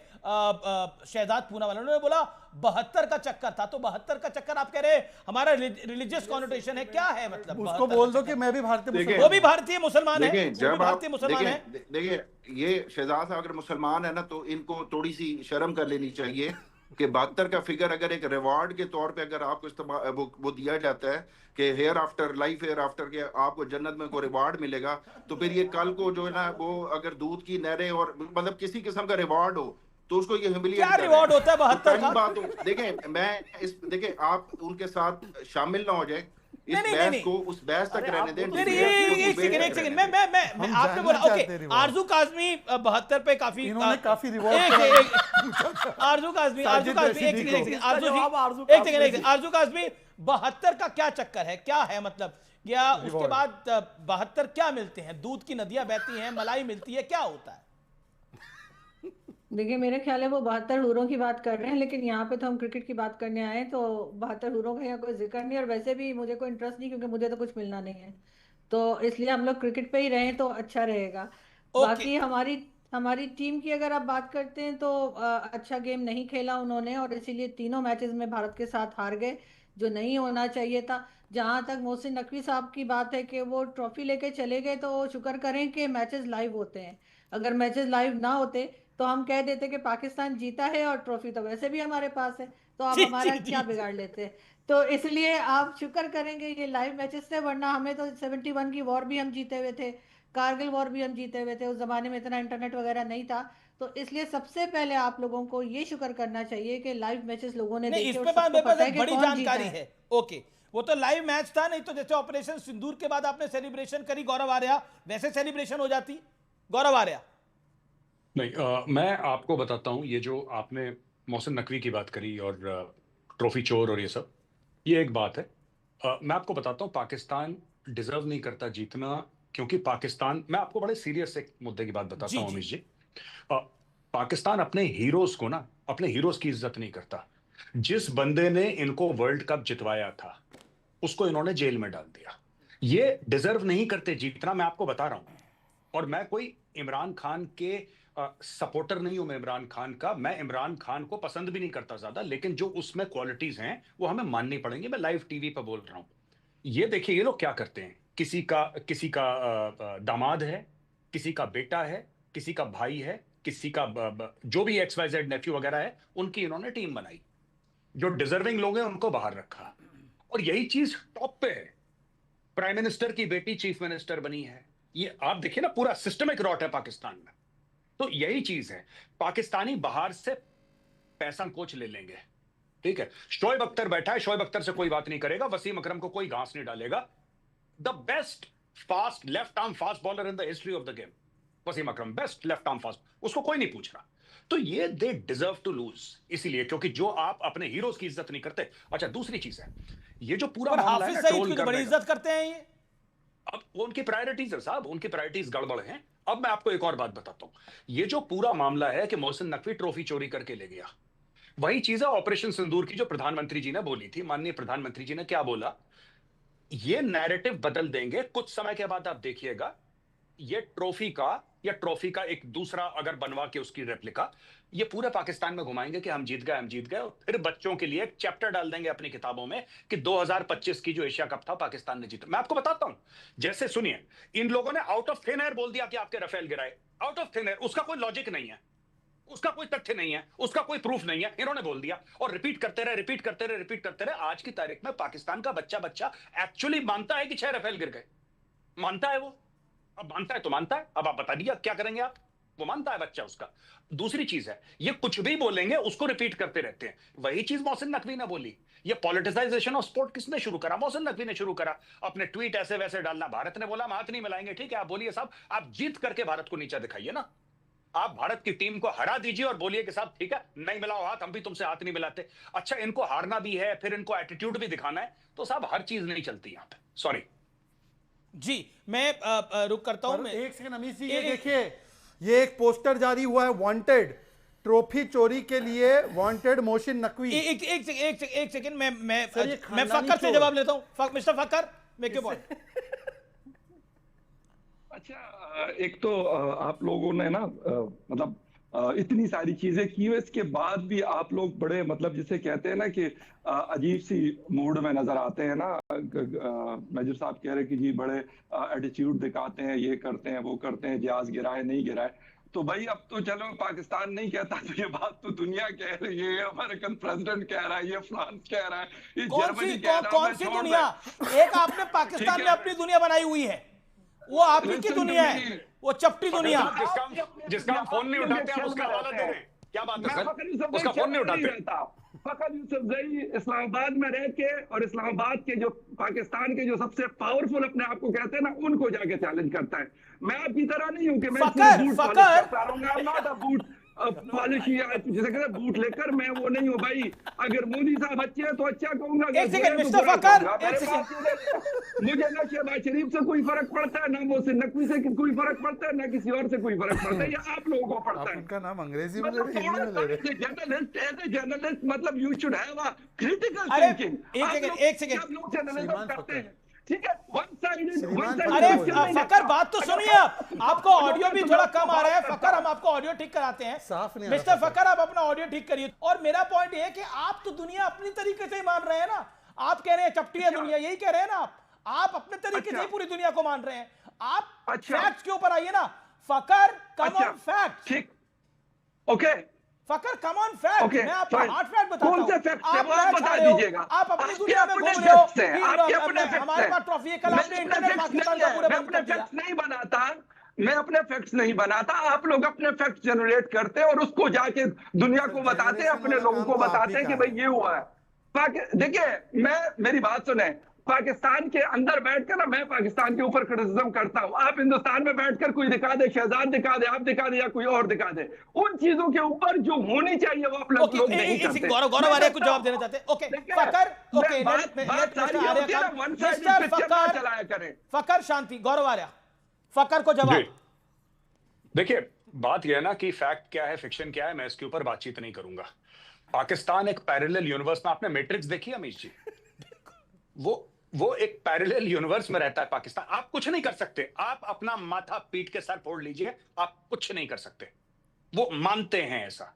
Speaker 1: शहजाद पूनावाला, उन्होंने बोला 72 का चक्कर था। तो 72 का चक्कर आप कह रहे हमारा रिलीजियस कॉन्नोटेशन है, क्या है मतलब?
Speaker 3: उसको बोल दो कि मैं भी भारतीय
Speaker 10: देखिए,
Speaker 3: मुसलमान
Speaker 1: वो भी भारतीय मुसलमान है,
Speaker 10: देखिए
Speaker 1: वो भी
Speaker 10: जब आप
Speaker 1: भारतीय मुसलमान है।
Speaker 10: देखिए ये शहजाद साहब अगर मुसलमान है ना तो इनको थोड़ी सी शर्म कर लेनी चाहिए कि 72 का फिगर अगर एक रिवॉर्ड के तौर पे अगर आपको इस्तेमाल वो दिया जाता है कि hereafter life, hereafter के आपको जन्नत में कोई रिवॉर्ड मिलेगा, तो फिर ये कल को जो है ना वो अगर दूध की नहरें और मतलब किसी किस्म का रिवॉर्ड हो तो उसको ये ह्यूमिलिएट
Speaker 1: क्या रिवॉर्ड होता है 72 का?
Speaker 10: बात हो, देखें मैं देखें आप उनके साथ शामिल ना हो जाए इस
Speaker 1: नहीं,
Speaker 10: बहस
Speaker 1: नहीं,
Speaker 10: को उस बहस तक रहने दें।
Speaker 1: नहीं, एक सेकंड मैं
Speaker 3: हम
Speaker 1: आपने
Speaker 3: जानना
Speaker 1: बोला
Speaker 3: चाहते
Speaker 1: ओके,
Speaker 3: हैं रिवॉर्ड।
Speaker 1: आरजू काज़मी 72 पे काफी
Speaker 3: इन्होंने काफी रिवॉर्ड
Speaker 1: आरजू काज़मी
Speaker 3: साजिद
Speaker 1: एक
Speaker 3: रशीदी
Speaker 1: सेकंड
Speaker 3: को।
Speaker 1: एक सेकंड आरजू
Speaker 3: जवाब आरजू
Speaker 1: जी, एक
Speaker 3: काज़मी
Speaker 1: सेकंड आरजू काज़मी 72 का क्या चक्कर है, क्या है मतलब? या उसके बाद 72 क्या मिलते हैं? दूध की नदियां बहती हैं, मलाई मिलती है, क्या होता है?
Speaker 11: देखिए मेरे ख्याल है वो 72 हूरों की बात कर रहे हैं, लेकिन यहाँ पे तो हम क्रिकेट की बात करने आए हैं, तो 72 हूरों का यहाँ कोई जिक्र नहीं, और वैसे भी मुझे कोई इंटरेस्ट नहीं क्योंकि मुझे तो कुछ मिलना नहीं है, तो इसलिए हम लोग क्रिकेट पे ही रहें तो अच्छा रहेगा। बाकी हमारी हमारी टीम की अगर आप बात करते हैं तो अच्छा गेम नहीं खेला उन्होंने, और इसीलिए तीनों मैचेस में भारत के साथ हार गए, जो नहीं होना चाहिए था। जहां तक मोहसिन नकवी साहब की बात है कि वो ट्रॉफी लेके चले गए, तो शुक्र करें कि मैचेस लाइव होते हैं। अगर मैचेस लाइव ना होते तो हम कह देते कि पाकिस्तान जीता है और ट्रॉफी तो वैसे भी हमारे पास है, तो आप हमारा क्या बिगाड़ लेते। तो इसलिए आप शुक्र करेंगे ये लाइव मैचेस थे, वरना हमें तो 71 की वॉर भी हम जीते हुए थे, कारगिल वॉर भी हम जीते हुए थे, उस जमाने में इतना इंटरनेट वगैरह नहीं था। तो इसलिए सबसे पहले आप लोगों को ये शुक्र करना चाहिए कि लाइव मैचेस लोगों ने
Speaker 1: नहीं,
Speaker 11: देखे,
Speaker 1: इस
Speaker 11: और
Speaker 1: पे
Speaker 11: सबको
Speaker 1: मेरे पास
Speaker 11: पता है
Speaker 1: एक
Speaker 11: कि
Speaker 1: बड़ी
Speaker 11: कौन जीता
Speaker 1: जानकारी है। ओके, वो तो लाइव मैच था, नहीं तो जैसे ऑपरेशन सिंदूर के बाद आपने सेलिब्रेशन करी गौरव आर्या, वैसे सेलिब्रेशन हो जाती गौरव आर्या?
Speaker 12: नहीं, मैं आपको बताता हूं, ये जो आपने मोहसिन नकवी की बात करी और ट्रॉफी चोर और ये सब, ये एक बात है। मैं आपको बताता हूं पाकिस्तान डिजर्व नहीं करता जीतना, क्योंकि पाकिस्तान, मैं आपको बड़े सीरियस एक मुद्दे की बात बताता हूं अमीश जी। पाकिस्तान अपने हीरोज को ना, अपने हीरोज की इज्जत नहीं करता। जिस बंदे ने इनको वर्ल्ड कप जितवाया था उसको इन्होंने जेल में डाल दिया। ये डिजर्व नहीं करते जीतना, मैं आपको बता रहा हूं। और मैं कोई इमरान खान के सपोर्टर नहीं हूं, मैं इमरान खान का, मैं इमरान खान को पसंद भी नहीं करता ज्यादा, लेकिन जो उसमें क्वालिटीज हैं वो हमें माननी पड़ेंगी। मैं लाइव टीवी पर बोल रहा हूं। ये देखिए ये लोग क्या करते हैं, किसी का दामाद है, किसी का बेटा है, किसी का भाई है, किसी का जो भी XYZ नेफ्यू वगैरह है, उनकी इन्होंने टीम बनाई। जो डिजर्विंग लोग हैं उनको बाहर रखा, और यही चीज टॉप पे है। प्राइम मिनिस्टर की बेटी चीफ मिनिस्टर बनी है। ये आप देखिए ना, पूरा सिस्टमिक रॉट है पाकिस्तान में। तो यही चीज है, पाकिस्तानी बाहर से पैसा कोच ले लेंगे, ठीक है। शोएब अख्तर बैठा है, शोएब अख्तर से कोई बात नहीं करेगा, वसीम अकरम को कोई घास नहीं डालेगा। The best fast left arm fast bowler in the history of the game, Wasim Akram, best left arm fast, उसको कोई नहीं पूछ रहा। तो ये दे डिजर्व टू लूज, इसीलिए क्योंकि जो आप अपने हीरोज की इज्जत नहीं करते। अच्छा, दूसरी चीज है, ये जो पूरा मामला है ना, ट्रोल
Speaker 1: बड़ी इज्जत करते हैं ये।
Speaker 12: अब वो उनकी प्रायोरिटीज है साहब, उनकी प्रायोरिटीज गड़बड़ हैं। अब मैं आपको एक और बात बताता हूं, ये जो पूरा मामला है कि मोहसिन नकवी ट्रॉफी चोरी करके ले गया, वही चीज है ऑपरेशन सिंदूर की जो प्रधानमंत्री जी ने बोली थी। माननीय प्रधानमंत्री जी ने क्या बोला, ये नैरेटिव बदल देंगे कुछ समय के बाद, आप देखिएगा। ये ट्रॉफी का एक दूसरा अगर बनवा के उसकी रेप्लिका ये पूरे पाकिस्तान में घुमाएंगे कि हम जीत गए, और फिर बच्चों के लिए एक चैप्टर डाल देंगे अपनी किताबों में कि 2025 की जो एशिया कप था पाकिस्तान ने जीता। मैं आपको बताता हूं, जैसे सुनिए, इन लोगों ने आउट ऑफ थिन एयर बोल दिया कि आपके राफेल गिराए, आउट ऑफ थिन एयर। उसका कोई लॉजिक नहीं है, उसका कोई तथ्य नहीं है, उसका कोई प्रूफ नहीं है, इन्होंने बोल दिया और रिपीट करते रहे। आज की तारीख में पाकिस्तान का बच्चा एक्चुअली मानता है कि 6 राफेल गिर गए, मानता है वो। अब मानता है तो मानता है, अब आप बता दीजिए क्या करेंगे आप, वो मानता है बच्चा उसका। दूसरी चीज है, ये कुछ भी बोलेंगे उसको रिपीट करते रहते हैं। वही चीज मोहसिन नकवी ने बोली। ये पॉलिटिसाइजेशन ऑफ स्पोर्ट किसने शुरू करा? मोहसिन नकवी ने शुरू करा, अपने ट्वीट ऐसे वैसे डालना। भारत ने बोला हम हाथ नहीं मिलाएंगे, ठीक है, आप बोलिए साहब, आप जीत करके भारत को नीचा दिखाइए ना। आप भारत की टीम को हरा दीजिए और बोलिए कि साहब ठीक है, नहीं मिलाओ हाथ, हम भी तुमसे हाथ नहीं मिलाते। अच्छा, इनको हारना भी है, फिर इनको एटीट्यूड भी दिखाना है, तो साहब हर चीज नहीं चलती यहां पे। सॉरी
Speaker 1: जी, मैं रुक करता हूं।
Speaker 3: एक सेकंड अमीश जी, ये देखिए, ये एक पोस्टर जारी हुआ है, वांटेड ट्रॉफी चोरी के लिए वांटेड मोहसिन नकवी।
Speaker 1: एक सेकंड, मैं फक्कर से जवाब लेता हूं। Mister Fakhar, make your point.
Speaker 9: अच्छा, एक तो आप लोगों ने ना मतलब इतनी सारी चीजें की है, इसके बाद भी आप लोग बड़े मतलब जिसे कहते हैं ना कि अजीब सी मूड में नजर आते हैं ना। मेजर साहब कह रहे कि जी बड़े एटीट्यूड दिखाते हैं, ये करते हैं, वो करते हैं, जहाज गिराए नहीं गिराए। तो भाई अब तो चलो पाकिस्तान नहीं कहता, तो ये बात तो दुनिया कह रही है, ये अमेरिकन प्रेसिडेंट कह रहा है, ये फ्रांस कह रहा है, ये जर्मनी कह रहा है।
Speaker 1: कौन सी दुनिया? एक आपने पाकिस्तान में अपनी दुनिया बनाई हुई है, वो आपकी की दुनिया है, वो चपटी दुनिया।
Speaker 12: जिसका हम फोन नहीं उठाते आप उसका हवाला दे रहे हैं, क्या बात है सर? उसका फोन नहीं उठाते।
Speaker 9: फखर यूसुफजई इस्लामाबाद में रह के और इस्लामाबाद के जो पाकिस्तान के जो सबसे पावरफुल अपने आप को कहते हैं ना, उनको जाके चैलेंज करता है। मैं आपकी तरह नहीं हूं कि मैं बूट पॉलिश या जिसे कहते हैं बूट लेकर, मैं वो नहीं हूं भाई। अगर मोदी साहब अच्छे हैं तो अच्छा कहूंगा।
Speaker 1: एक सेकंड मिस्टर फक्कर, एक
Speaker 9: सेकंड। मुझे ना शहबाज शरीफ से कोई फर्क पड़ता है, ना मोहसिन नकवी से कोई फर्क पड़ता है, ना किसी और से कोई फर्क पड़ता है, ये आप लोगों को पड़ता है।
Speaker 3: उनका नाम अंग्रेजी में ले रहे, हिंदी में ले रहे।
Speaker 9: जर्नलिस्ट एज ए जर्नलिस्ट मतलब you should have a critical thinking.
Speaker 1: एक सेकंड
Speaker 9: आप लोग जर्नलिज्म करते हैं, ठीक है, वन साइडेड।
Speaker 1: अरे फकर, बात तो सुनिए। आपको ऑडियो भी थोड़ा कम आ रहा है फकर, हम आपको ऑडियो ठीक कराते हैं।
Speaker 3: साफ नहीं
Speaker 1: मिस्टर फकर, आप अपना ऑडियो ठीक करिए। और मेरा पॉइंट ये है कि आप तो दुनिया अपनी तरीके से ही मान रहे हैं ना। आप कह रहे हैं चपटी है दुनिया, यही कह रहे हैं ना आप अपने तरीके से ही पूरी दुनिया को मान रहे हैं। आप फैक्ट्स के ऊपर आइए ना फकर, कम ऑन फैक्ट।
Speaker 9: ठीक, ओके
Speaker 1: फकर, कम ऑन फैक्ट। मैं आपको हार्ड फैक्ट बताता हूं।
Speaker 9: कौन से फैक्ट है वो आप बता दीजिएगा।
Speaker 1: आप अपनी दुनिया में घूम रहे हो,
Speaker 9: हमारे
Speaker 1: पास ट्रॉफी है, कल आपने इंटरनेट पाकिस्तान का पूरा बंद कर दिया।
Speaker 9: नहीं बनाता, मैं अपने फैक्ट्स नहीं बनाता, आप लोग अपने फैक्ट्स जनरेट करते हैं और उसको जाके दुनिया को बताते हैं, अपने लोगों को बताते हैं कि भाई ये हुआ है। देखिए, मेरी बात सुने, पाकिस्तान के अंदर बैठकर ना मैं पाकिस्तान के ऊपर क्रिटिसिज्म करता हूं। आप हिंदुस्तान में बैठकर कोई दिखा दे, शहजाद दिखा दे, आप दिखा दे या कोई और दिखा दे, उन चीजों के ऊपर जो होनी चाहिए वो आप लोग नहीं करते।
Speaker 1: गौरव आर्य कुछ जवाब देना चाहते हैं? ओके फकर, ओके
Speaker 9: चलाया करें।
Speaker 1: फकर शांति, गौरव आर्य, फकर को जवाब।
Speaker 12: देखिए, बात यह है ना कि फैक्ट क्या है, फिक्शन क्या है, मैं इसके ऊपर बातचीत नहीं करूंगा। पाकिस्तान एक पैरेलल यूनिवर्स में, आपने मैट्रिक्स देखी है अमीश जी? वो एक पैरेलल यूनिवर्स में रहता है पाकिस्तान। आप कुछ नहीं कर सकते, आप अपना माथा पीट के सर फोड़ लीजिए, आप कुछ नहीं कर सकते। वो मानते हैं ऐसा।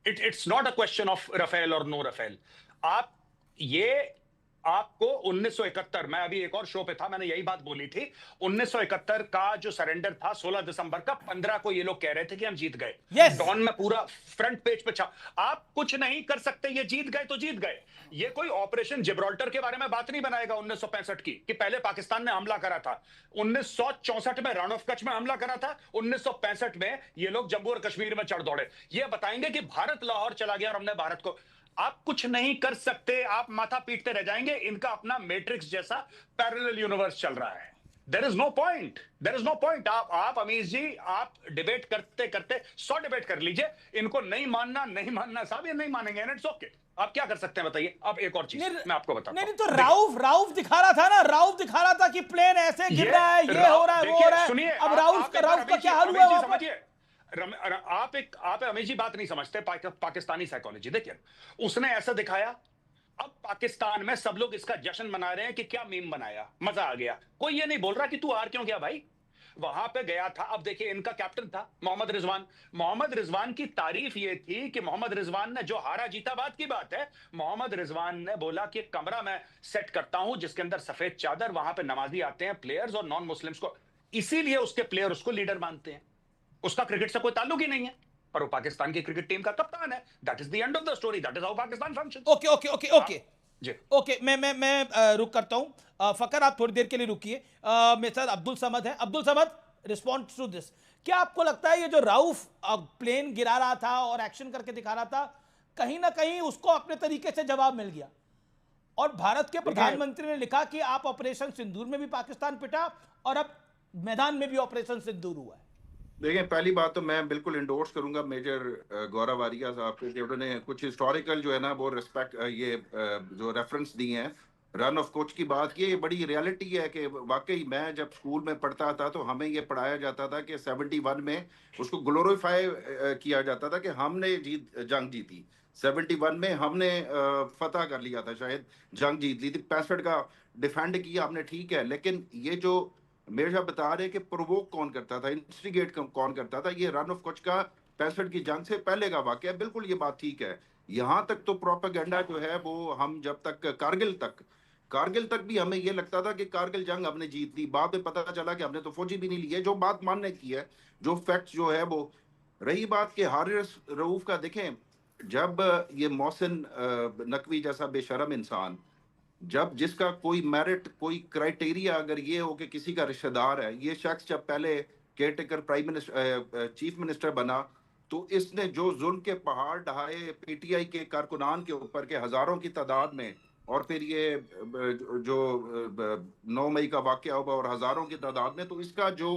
Speaker 12: It's not a question of Rafale और नो रफेल। आप ये आपको 1971, मैं अभी एक और शो पे था, मैंने यही बात बोली थी। 1971 का जो सरेंडर था 16 दिसंबर का, 15 को ये लोग कह रहे थे कि हम जीत गए। डॉन में पूरा फ्रंट पेज पे छा। आप कुछ नहीं कर सकते, ये जीत गए तो जीत गए। ये कोई ऑपरेशन जिब्राल्टर के बारे में बात नहीं बनाएगा 1965 की, कि पहले पाकिस्तान ने हमला करा था। 1964 में रण ऑफ कच्छ में हमला करा था, 1965 में ये लोग जम्मू और कश्मीर में चढ़ दौड़े। ये बताएंगे कि भारत लाहौर चला गया और हमने भारत को। आप कुछ नहीं कर सकते, आप माथा पीटते रह जाएंगे। इनका अपना मैट्रिक्स जैसा पैरेलल यूनिवर्स चल रहा है। There is no point, there is no point. आप अमीश जी, आप डिबेट करते करते 100 डिबेट कर लीजिए, इनको नहीं मानना साहब, ये नहीं मानेंगे, एंड इट्स ओके। आप क्या कर सकते हैं बताइए? अब एक और चीज मैं आपको बताता हूं।
Speaker 1: नहीं तो राउफ दिखा रहा था ना, राउफ दिखा रहा था कि प्लेन ऐसे गिर रहा है, ये हो रहा है, वो हो रहा है।
Speaker 12: सुनिए,
Speaker 1: अब राउफ का क्या हाल हुआ?
Speaker 12: समझिए, आप अमीश जी बात नहीं समझते पाकिस्तानी साइकोलॉजी। देखिए, उसने ऐसा दिखाया, अब पाकिस्तान में सब लोग इसका जश्न मना रहे हैं कि क्या मीम बनाया, मजा आ गया। कोई ये नहीं बोल रहा कि तू हार क्यों गया भाई। वहां पे गया था। अब देखिए, इनका कैप्टन था मोहम्मद रिजवान। मोहम्मद रिजवान की तारीफ ये थी कि मोहम्मद रिजवान ने जो हारा जीता, बात की बात है, मोहम्मद रिजवान ने बोला कि एक कमरा मैं सेट करता हूं जिसके अंदर सफेद चादर, वहां पे नमाजी आते हैं, प्लेयर्स और नॉन मुस्लिम्स को, इसीलिए उसके प्लेयर उसको लीडर मानते हैं। उसका क्रिकेट से कोई ताल्लुक ही नहीं है, पर वो पाकिस्तान की क्रिकेट टीम का कप्तान है। That is the end of the story, that is how Pakistan functions.
Speaker 1: Okay, मैं रुक करता हूं। फकर, आप थोड़ी देर के लिए रुकिए। मेरे साथ अब्दुल समद है। Abdul Samad, respond to this. क्या आपको लगता है ये जो राउफ प्लेन गिरा रहा था और एक्शन करके दिखा रहा था, कहीं ना कहीं उसको अपने तरीके से जवाब मिल गया? और भारत के प्रधानमंत्री ने लिखा कि आप ऑपरेशन सिंदूर में भी पाकिस्तान पिटा और अब मैदान में भी ऑपरेशन सिंदूर हुआ है।
Speaker 10: देखें, पहली बात तो मैं बिल्कुल इंडोर्स करूंगा मेजर गौरव वारिया साहब के, उन्होंने कुछ हिस्टोरिकल जो है ना वो रिस्पेक्ट ये जो रेफरेंस दी हैं रन ऑफ कोच की बात की। ये बड़ी रियलिटी है कि वाकई मैं जब स्कूल में पढ़ता था तो हमें ये पढ़ाया जाता था कि 71 में उसको ग्लोरीफाई किया जाता था कि हमने जंग जीती। 71 में हमने फतह कर लिया था, शायद जंग जीत ली थी। 65 का डिफेंड किया हमने, ठीक है, लेकिन ये जो मेरे साहब बता रहे कि प्रोवोक कौन करता था, इंस्टिगेट कौन करता था, ये रन ऑफ कच्छ का 65 की जंग से पहले का वाकया है। बिल्कुल ये बात ठीक है। यहाँ तक तो प्रोपेगेंडा जो है वो हम जब तक कारगिल तक भी हमें ये लगता था कि कारगिल जंग हमने जीत ली। बाद में पता चला कि हमने तो फौजी भी नहीं लिए, जो बात मानने की है, जो फैक्ट जो है वो। रही बात कि हारिस रऊफ का, देखें जब ये मोहसिन नकवी जैसा बेशरम इंसान, जब जिसका कोई मेरिट कोई क्राइटेरिया अगर ये हो कि किसी का रिश्तेदार है, ये शख्स जब पहले caretaker prime minister chief minister बना तो इसने जो जुल्म के पहाड़ ढहाए पीटीआई के कारकुनान के ऊपर के हजारों की तादाद में, और फिर ये जो 9 मई का वाकया हुआ और हजारों की तादाद में, तो इसका जो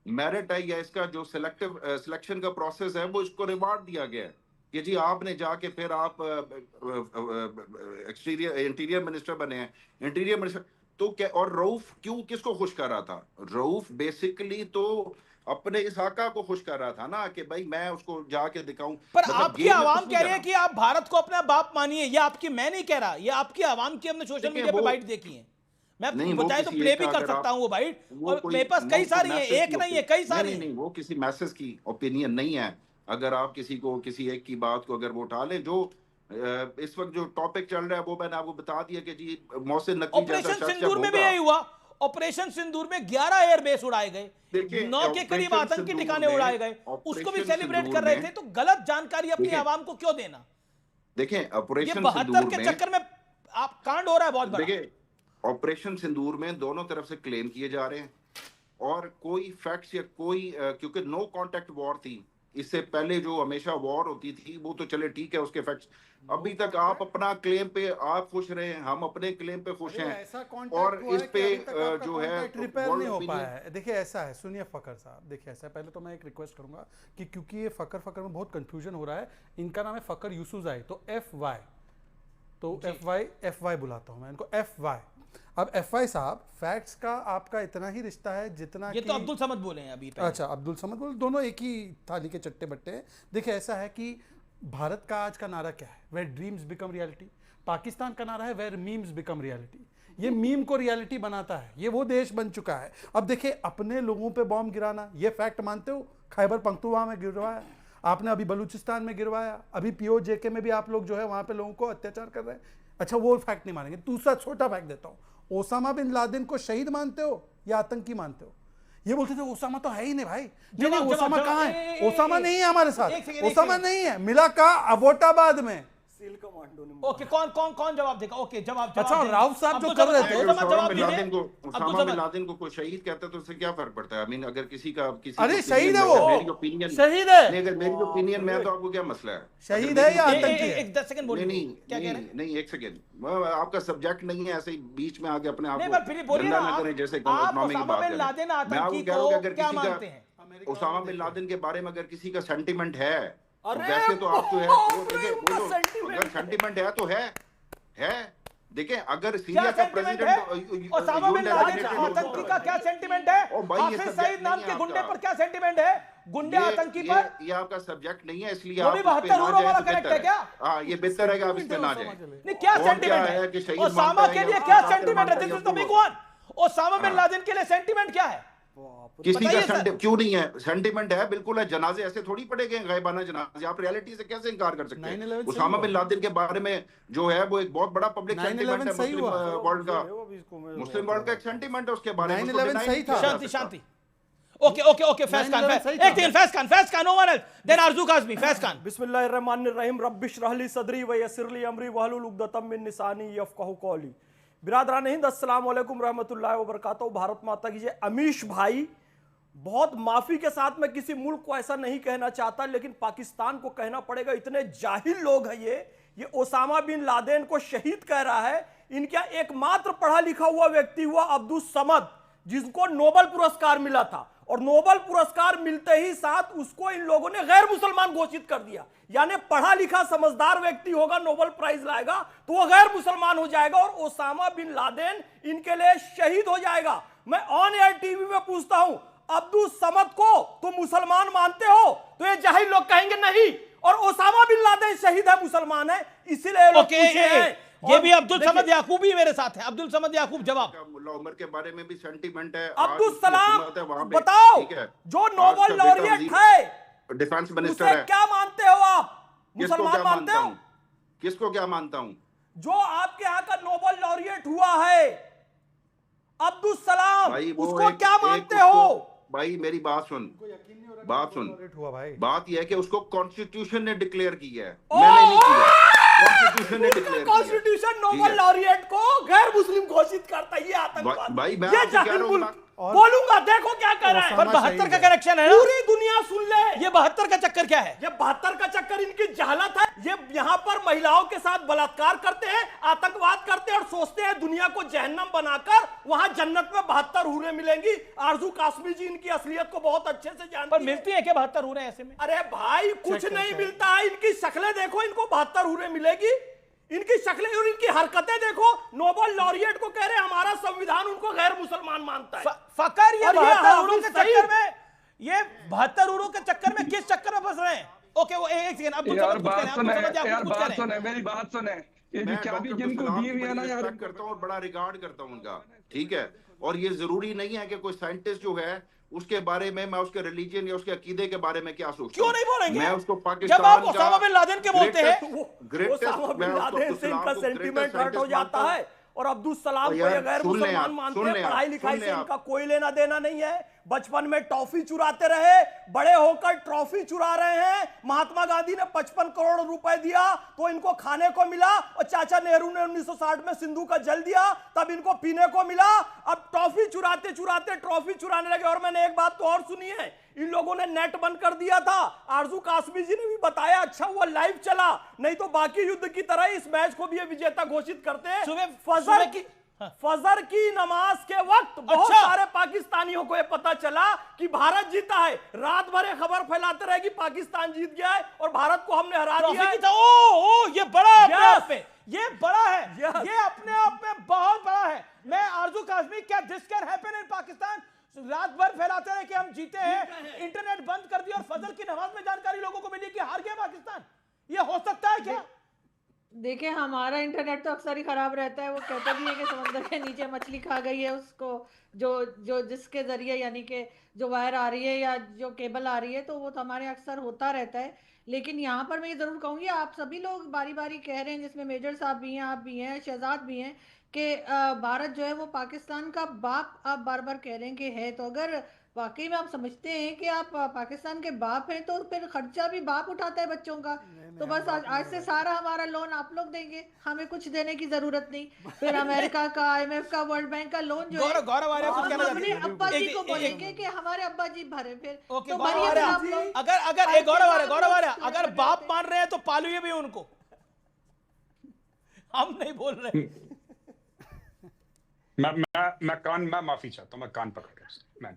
Speaker 10: मेरिट है या इसका जो सिलेक्शन का प्रोसेस है वो इसको रिवार्ड दिया गया है कि जी आपने जाके फिर आप इंटीरियर मिनिस्टर बने हैं, इंटीरियर मिनिस्टर तो क्या। और रऊफ क्यों किसको खुश कर रहा था? रऊफ बेसिकली तो अपने इसाका को खुश कर रहा था ना कि भाई मैं उसको जाके दिखाऊं।
Speaker 1: पर आपकी आवाम कह रही है कि आप भारत को अपना बाप मानिए। ये आपकी, मैं नहीं कह रहा, ये आपकी आवाम की हमने सोशल मीडिया पे बाइट देखी है। मैं बताए तो प्ले भी कर सकता हूं वो बाइट, और मेरे पास कई सारी है, एक नहीं है, कई सारी।
Speaker 10: नहीं, वो किसी मैसेज की ओपिनियन नहीं है। अगर आप किसी एक की बात को अगर वो उठा ले, जो इस वक्त जो टॉपिक चल रहा है वो मैंने आपको बता दिया कि जी मोहसिन नकवी
Speaker 1: ऑपरेशन सिंदूर में भी यही हुआ। ऑपरेशन सिंदूर में 11 एयरबेस उड़ाए गए, 9 के करीब आतंकी ठिकाने उड़ाए गए, उसको भी सेलिब्रेट कर रहे थे। तो गलत जानकारी अपनी आवाम को क्यों देना?
Speaker 10: देखें ऑपरेशन
Speaker 1: 72 के चक्कर में आप कांड हो रहा है बहुत बड़ा।
Speaker 10: देखिए ऑपरेशन सिंदूर में दोनों तरफ से क्लेम किए जा रहे हैं और कोई फैक्ट्स या कोई क्योंकि नो कांटेक्ट वॉर थी, इससे पहले जो हमेशा वॉर होती थी वो तो चले ठीक है, उसके फैक्ट्स। अभी तक आप अपना क्लेम पे आप खुश रहे, हम अपने क्लेम पे खुश हैं, और इस पे जो है
Speaker 3: रिपेयर नहीं हो पाया है। देखिए ऐसा है, सुनिए फ़खर साहब, देखिए ऐसा है, पहले तो मैं एक रिक्वेस्ट करूंगा कि क्योंकि ये फ़खर में बहुत कंफ्यूजन हो रहा है। इनका नाम है फ़खर यूसुफ़ज़ई, तो FY, तो FY बुलाता हूँ मैं इनको, FY। अब FY साहब, फैक्ट्स का आपका इतना ही रिश्ता है जितना
Speaker 1: ये तो अब्दुल समद बोले हैं अभी।
Speaker 3: अच्छा, अब्दुल समद बोले, दोनों एक ही थाली के चट्टे बट्टे हैं। देखिए ऐसा है कि भारत का आज का नारा क्या है? Where dreams become reality. Pakistan का नारा है वेयर मीम्स बिकम रियलिटी। ये मीम को रियलिटी बनाता है, ये वो देश बन चुका है। अब देखिए अपने लोगों पे बॉम्ब गिराना, ये फैक्ट मानते हो? खैबर पख्तूनख्वा में गिरवाया आपने, अभी बलूचिस्तान में गिरवाया, अभी POJK में भी आप लोग जो है वहाँ पे लोगों को अत्याचार कर रहे हैं। अच्छा वो फैक्ट नहीं मानेंगे। दूसरा छोटा फैक्ट देता हूँ, ओसामा बिन लादेन को शहीद मानते हो या आतंकी मानते हो? ये बोलते थे ओसामा तो है ही नहीं भाई। नहीं, ओसामा कहाँ है? ओसामा नहीं है हमारे साथ, ओसामा नहीं है, मिला का अबोटाबाद में।
Speaker 1: ओके, कौन जवाब देगा? ओके जवाब।
Speaker 3: अच्छा राउफ साहब जो कर रहे थे,
Speaker 10: ओसामा बिन लादेन को कोई शहीद कहता है तो उससे क्या फर्क पड़ता है? आई मीन अगर किसी
Speaker 3: अरे शहीद है वो,
Speaker 10: मेरी ओपिनियन
Speaker 3: शहीद है,
Speaker 10: अगर मेरी ओपिनियन में तो आपको क्या मसला है?
Speaker 3: शहीद है या आतंकी है?
Speaker 1: 10 सेकंड बोलिए।
Speaker 10: नहीं 1 सेकंड, आपका सब्जेक्ट नहीं है, ऐसे ही बीच में आके अपने आप को
Speaker 1: गंदा
Speaker 10: ना करें जैसे इकोनॉमी की बात करें। मैं आपको कह रहा हूं कि अगर किसी का ओसामा बिन लादेन के बारे में अगर किसी का सेंटीमेंट है, वैसे तो आप जो है अगर सेंटीमेंट है तो है। देखिए अगर सीरिया का प्रेसिडेंट
Speaker 1: ओसामा बिन लादेन आतंकी का क्या सेंटीमेंट है? हाफिज सईद नाम के गुंडे पर क्या सेंटीमेंट है? गुंडे आतंकी पर
Speaker 10: ये आपका सब्जेक्ट नहीं है, इसलिए
Speaker 1: आप 72 यूरो वाला कनेक्ट है क्या?
Speaker 10: हाँ ये बेहतर है कि आप इस पे ना जाएं।
Speaker 1: नहीं क्या सेंटीमेंट है ओसामा के लिए? क्या सेंटीमेंट है? This is the big one. Osama bin Laden के लिए सेंटीमेंट क्या है?
Speaker 10: किसी का क्यों नहीं है? सेंटीमेंट है, बिल्कुल है। जनाजे ऐसे थोड़ी पड़े गए गायबाना जनाजे, आप रियलिटी से कैसे इनकार कर सकते हैं? उसामा बिन लादेन के बारे में जो है वो एक बहुत बड़ा पब्लिक सेंटीमेंट है मुस्लिम वर्ल्ड का, मुस्लिम वर्ल्ड का एक सेंटीमेंट है उसके बारे में।
Speaker 3: 9/11 सही था।
Speaker 1: शांति। ओके फैज़ खान, एक second, Faiz Khan, no one else, then Arzoo Kazmi. फैज़ खान।
Speaker 13: बिस्मिल्लाहिर्रहमानिर्रहीम, रब्बिश्रह ली सदरी व यस्सिर ली अमरी वहलुल उक़दतम मिन लिसानी यफ़क़हू क़ौली। बिरादरान हिंद, अस्सलाम वालेकुम रहमतुल्लाहि व बरकातहू। भारत माता की जय। अमीश भाई, बहुत माफी के साथ मैं किसी मुल्क को ऐसा नहीं कहना चाहता, लेकिन पाकिस्तान को कहना पड़ेगा, इतने जाहिल लोग हैं ये ओसामा बिन लादेन को शहीद कह रहा है। इनका एकमात्र पढ़ा लिखा हुआ व्यक्ति हुआ अब्दुल समद, जिनको नोबेल पुरस्कार मिला था, और नोबेल पुरस्कार मिलते ही साथ उसको इन लोगों ने गैर मुसलमान घोषित कर दिया। यानी पढ़ा लिखा समझदार व्यक्ति होगा, नोबेल प्राइज लाएगा तो वो गैर मुसलमान हो जाएगा और ओसामा बिन लादेन इनके लिए शहीद हो जाएगा। मैं ऑन एयर टीवी में पूछता हूं, अब्दुल समद को तुम मुसलमान मानते हो? तो ये जाहिल लोग कहेंगे नहीं, और ओसामा बिन लादेन शहीद है, मुसलमान है, इसीलिए लोग पूछे हैं।
Speaker 1: ये भी अब्दुल समद याकूब भी मेरे साथ है। अब्दुल समद याकूब जवाब।
Speaker 10: मुल्ला उमर के बारे में भी सेंटीमेंट है।
Speaker 13: अब्दुल सलाम बताओ, जो नोबेल लॉरिएट है,
Speaker 10: डिफेंस मिनिस्टर
Speaker 13: उसे
Speaker 10: है,
Speaker 13: क्या मानते हो आप? मुसलमान मानते हो?
Speaker 10: किसको क्या मानता हूं?
Speaker 13: जो आपके यहाँ का नोबेल लॉरिएट हुआ है अब्दुल सलाम, उसको क्या मानते हो?
Speaker 10: भाई मेरी बात सुन,
Speaker 3: हुआ भाई।
Speaker 10: बात यह है कि उसको कॉन्स्टिट्यूशन ने डिक्लेयर किया है, मैंने नहीं किया। कॉन्स्टिट्यूशन ने डिक्लेयर किया।
Speaker 13: कॉन्स्टिट्यूशन नोबेल लॉरिएट को गैर मुस्लिम घोषित करता है, ये आतंकवाद।
Speaker 10: भाई मैं
Speaker 13: ये
Speaker 10: आपसे कह रहा हूं,
Speaker 13: बोलूंगा, देखो क्या कर रहा है।
Speaker 1: पर 72 का कनेक्शन है ना?
Speaker 13: पूरी दुनिया सुन ले।
Speaker 1: ये 72 का चक्कर क्या है?
Speaker 13: ये 72 का चक्कर इनकी जहालत है। ये यहाँ पर महिलाओं के साथ बलात्कार करते हैं, आतंकवाद करते हैं और सोचते हैं दुनिया को जहन्नम बनाकर वहां जन्नत में 72 हूरें मिलेंगी। आरजू कासमी जी इनकी असलियत को बहुत अच्छे से जानती
Speaker 1: पर मिलती है क्या 72 हूरें ऐसे में?
Speaker 13: अरे भाई कुछ नहीं मिलता है। इनकी शक्लें देखो, इनको 72 हूरें मिलेगी। इनकी शक्लें और इनकी हरकतें देखो। नोबेल लॉरिएट को कह रहे हमारा संविधान उनको गैर मुसलमान मानता है।
Speaker 1: फकर ये 72 हूरों के चक्कर में, ये 72 हूरों के चक्कर में किस चक्कर में फंस रहे हैं? ओके वो एक सेकंड, अब्दुल समद कुछ कह रहे हैं, अब्दुल समद याकूब कुछ कह रहे हैं।
Speaker 9: मेरी बात सुने, ये
Speaker 10: मैं
Speaker 9: क्या भी
Speaker 10: डॉक्टर
Speaker 9: जिनको
Speaker 10: सलाम
Speaker 9: दी हुई है ना
Speaker 10: को
Speaker 9: यार,
Speaker 10: रिस्पेक्ट करता हूं और बड़ा रिगार्ड करता हूं उनका, ठीक है। और ये जरूरी नहीं है कि कोई साइंटिस्ट जो है उसके बारे में मैं उसके रिलीजन या उसके अकीदे के बारे में क्या सोचता
Speaker 1: क्यों नहीं बोलेंगे?
Speaker 10: मैं उसको
Speaker 1: जब
Speaker 10: पाकिस्तान
Speaker 1: आप ओसामा बिन लादेन के बोलते हैं,
Speaker 13: ओसामा बिन लादेन से इनका सेंटीमेंट हर्ट हो जाता है और अब्दुल सलाम को ये गैर मुसलमान मानते हैं। पढ़ाई लिखाई से इनका कोई लेना देना नहीं है। बचपन में टॉफी चुराते रहे, बड़े होकर ट्रॉफी चुरा रहे हैं। महात्मा गांधी ने 55 करोड़ रुपए दिया तो इनको खाने को मिला, और चाचा नेहरू ने 1960 में सिंधु का जल दिया तब इनको पीने को मिला। अब टॉफी चुराते चुराते ट्रॉफी चुराने लगे। और मैंने एक बात तो और सुनी है, इन लोगों ने नेट बंद कर दिया था। आरजू कासमी जी ने भी बताया, अच्छा हुआ लाइव चला, नहीं तो बाकी युद्ध की तरह इस मैच को भी ये विजेता घोषित करते हैं। फजर की नमाज के वक्त बहुत सारे पाकिस्तानियों को यह पता चला कि भारत जीता है। रात भर ये खबर फैलाते रहे कि पाकिस्तान जीत गया है और भारत को हमने हरा दिया है।
Speaker 1: ये बड़ा अपने आप में, ये बड़ा है, ये अपने आप में बहुत बड़ा है। मैं आरजू कासमी, क्या this can happen in Pakistan? रात भर फैलाते रहे कि हम जीते हैं, इंटरनेट बंद कर दिया और फजर की नमाज में जानकारी लोगों को मिली कि हार गया पाकिस्तान। ये हो सकता है क्या?
Speaker 11: देखिए हमारा इंटरनेट तो अक्सर ही खराब रहता है। वो कहते भी है कि समंदर के नीचे मछली खा गई है, उसको जो जिसके जरिए यानी कि जो वायर आ रही है या जो केबल आ रही है, तो वो तो हमारे अक्सर होता रहता है। लेकिन यहाँ पर मैं ये जरूर कहूँगी, आप सभी लोग बारी बारी कह रहे हैं, जिसमें मेजर साहब भी हैं, आप भी हैं, शहजाद भी हैं, कि भारत जो है वो पाकिस्तान का बाप आप बार बार कह रहे हैं कि है। तो अगर वाकई में आप समझते हैं कि आप पाकिस्तान के बाप हैं, तो फिर खर्चा भी बाप उठाता है बच्चों का। तो बस आज से सारा हमारा लोन आप लोग देंगे, हमें कुछ देने की जरूरत नहीं। फिर अमेरिका का, IMF का, वर्ल्ड बैंक का लोन जो है अपने अब्बा जी को बोलेंगे कि हमारे अब्बा जी भरे। फिर तो
Speaker 1: अगर गौरव अगर बाप मान रहे हैं तो पालिए भी उनको, हम नहीं बोल रहे।
Speaker 12: मैं माफी चाहता हूं, मैं कान पकड़ रहा हूं,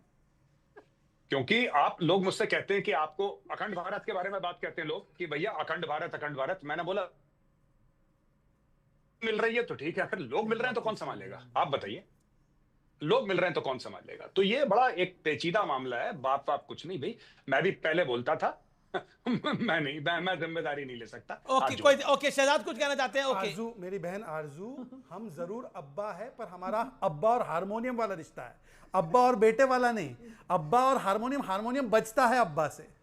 Speaker 12: क्योंकि आप लोग मुझसे कहते हैं कि आपको अखंड भारत के बारे में बात करते हैं लोग कि भैया अखंड भारत। मैंने बोला मिल रही है तो ठीक है, फिर लोग मिल रहे हैं तो कौन संभालेगा? आप बताइए, लोग मिल रहे हैं तो कौन संभालेगा? तो ये बड़ा एक पेचीदा मामला है। बाप कुछ नहीं भाई, मैं भी पहले बोलता था मैं जिम्मेदारी नहीं ले सकता।
Speaker 1: ओके शहजाद कुछ कहना चाहते हैं? ओके
Speaker 3: आरजू, मेरी बहन आरजू, हम जरूर अब्बा है, पर हमारा अब्बा और हारमोनियम वाला रिश्ता है, अब्बा और बेटे वाला नहीं। अब्बा और हारमोनियम बजता है अब्बा से,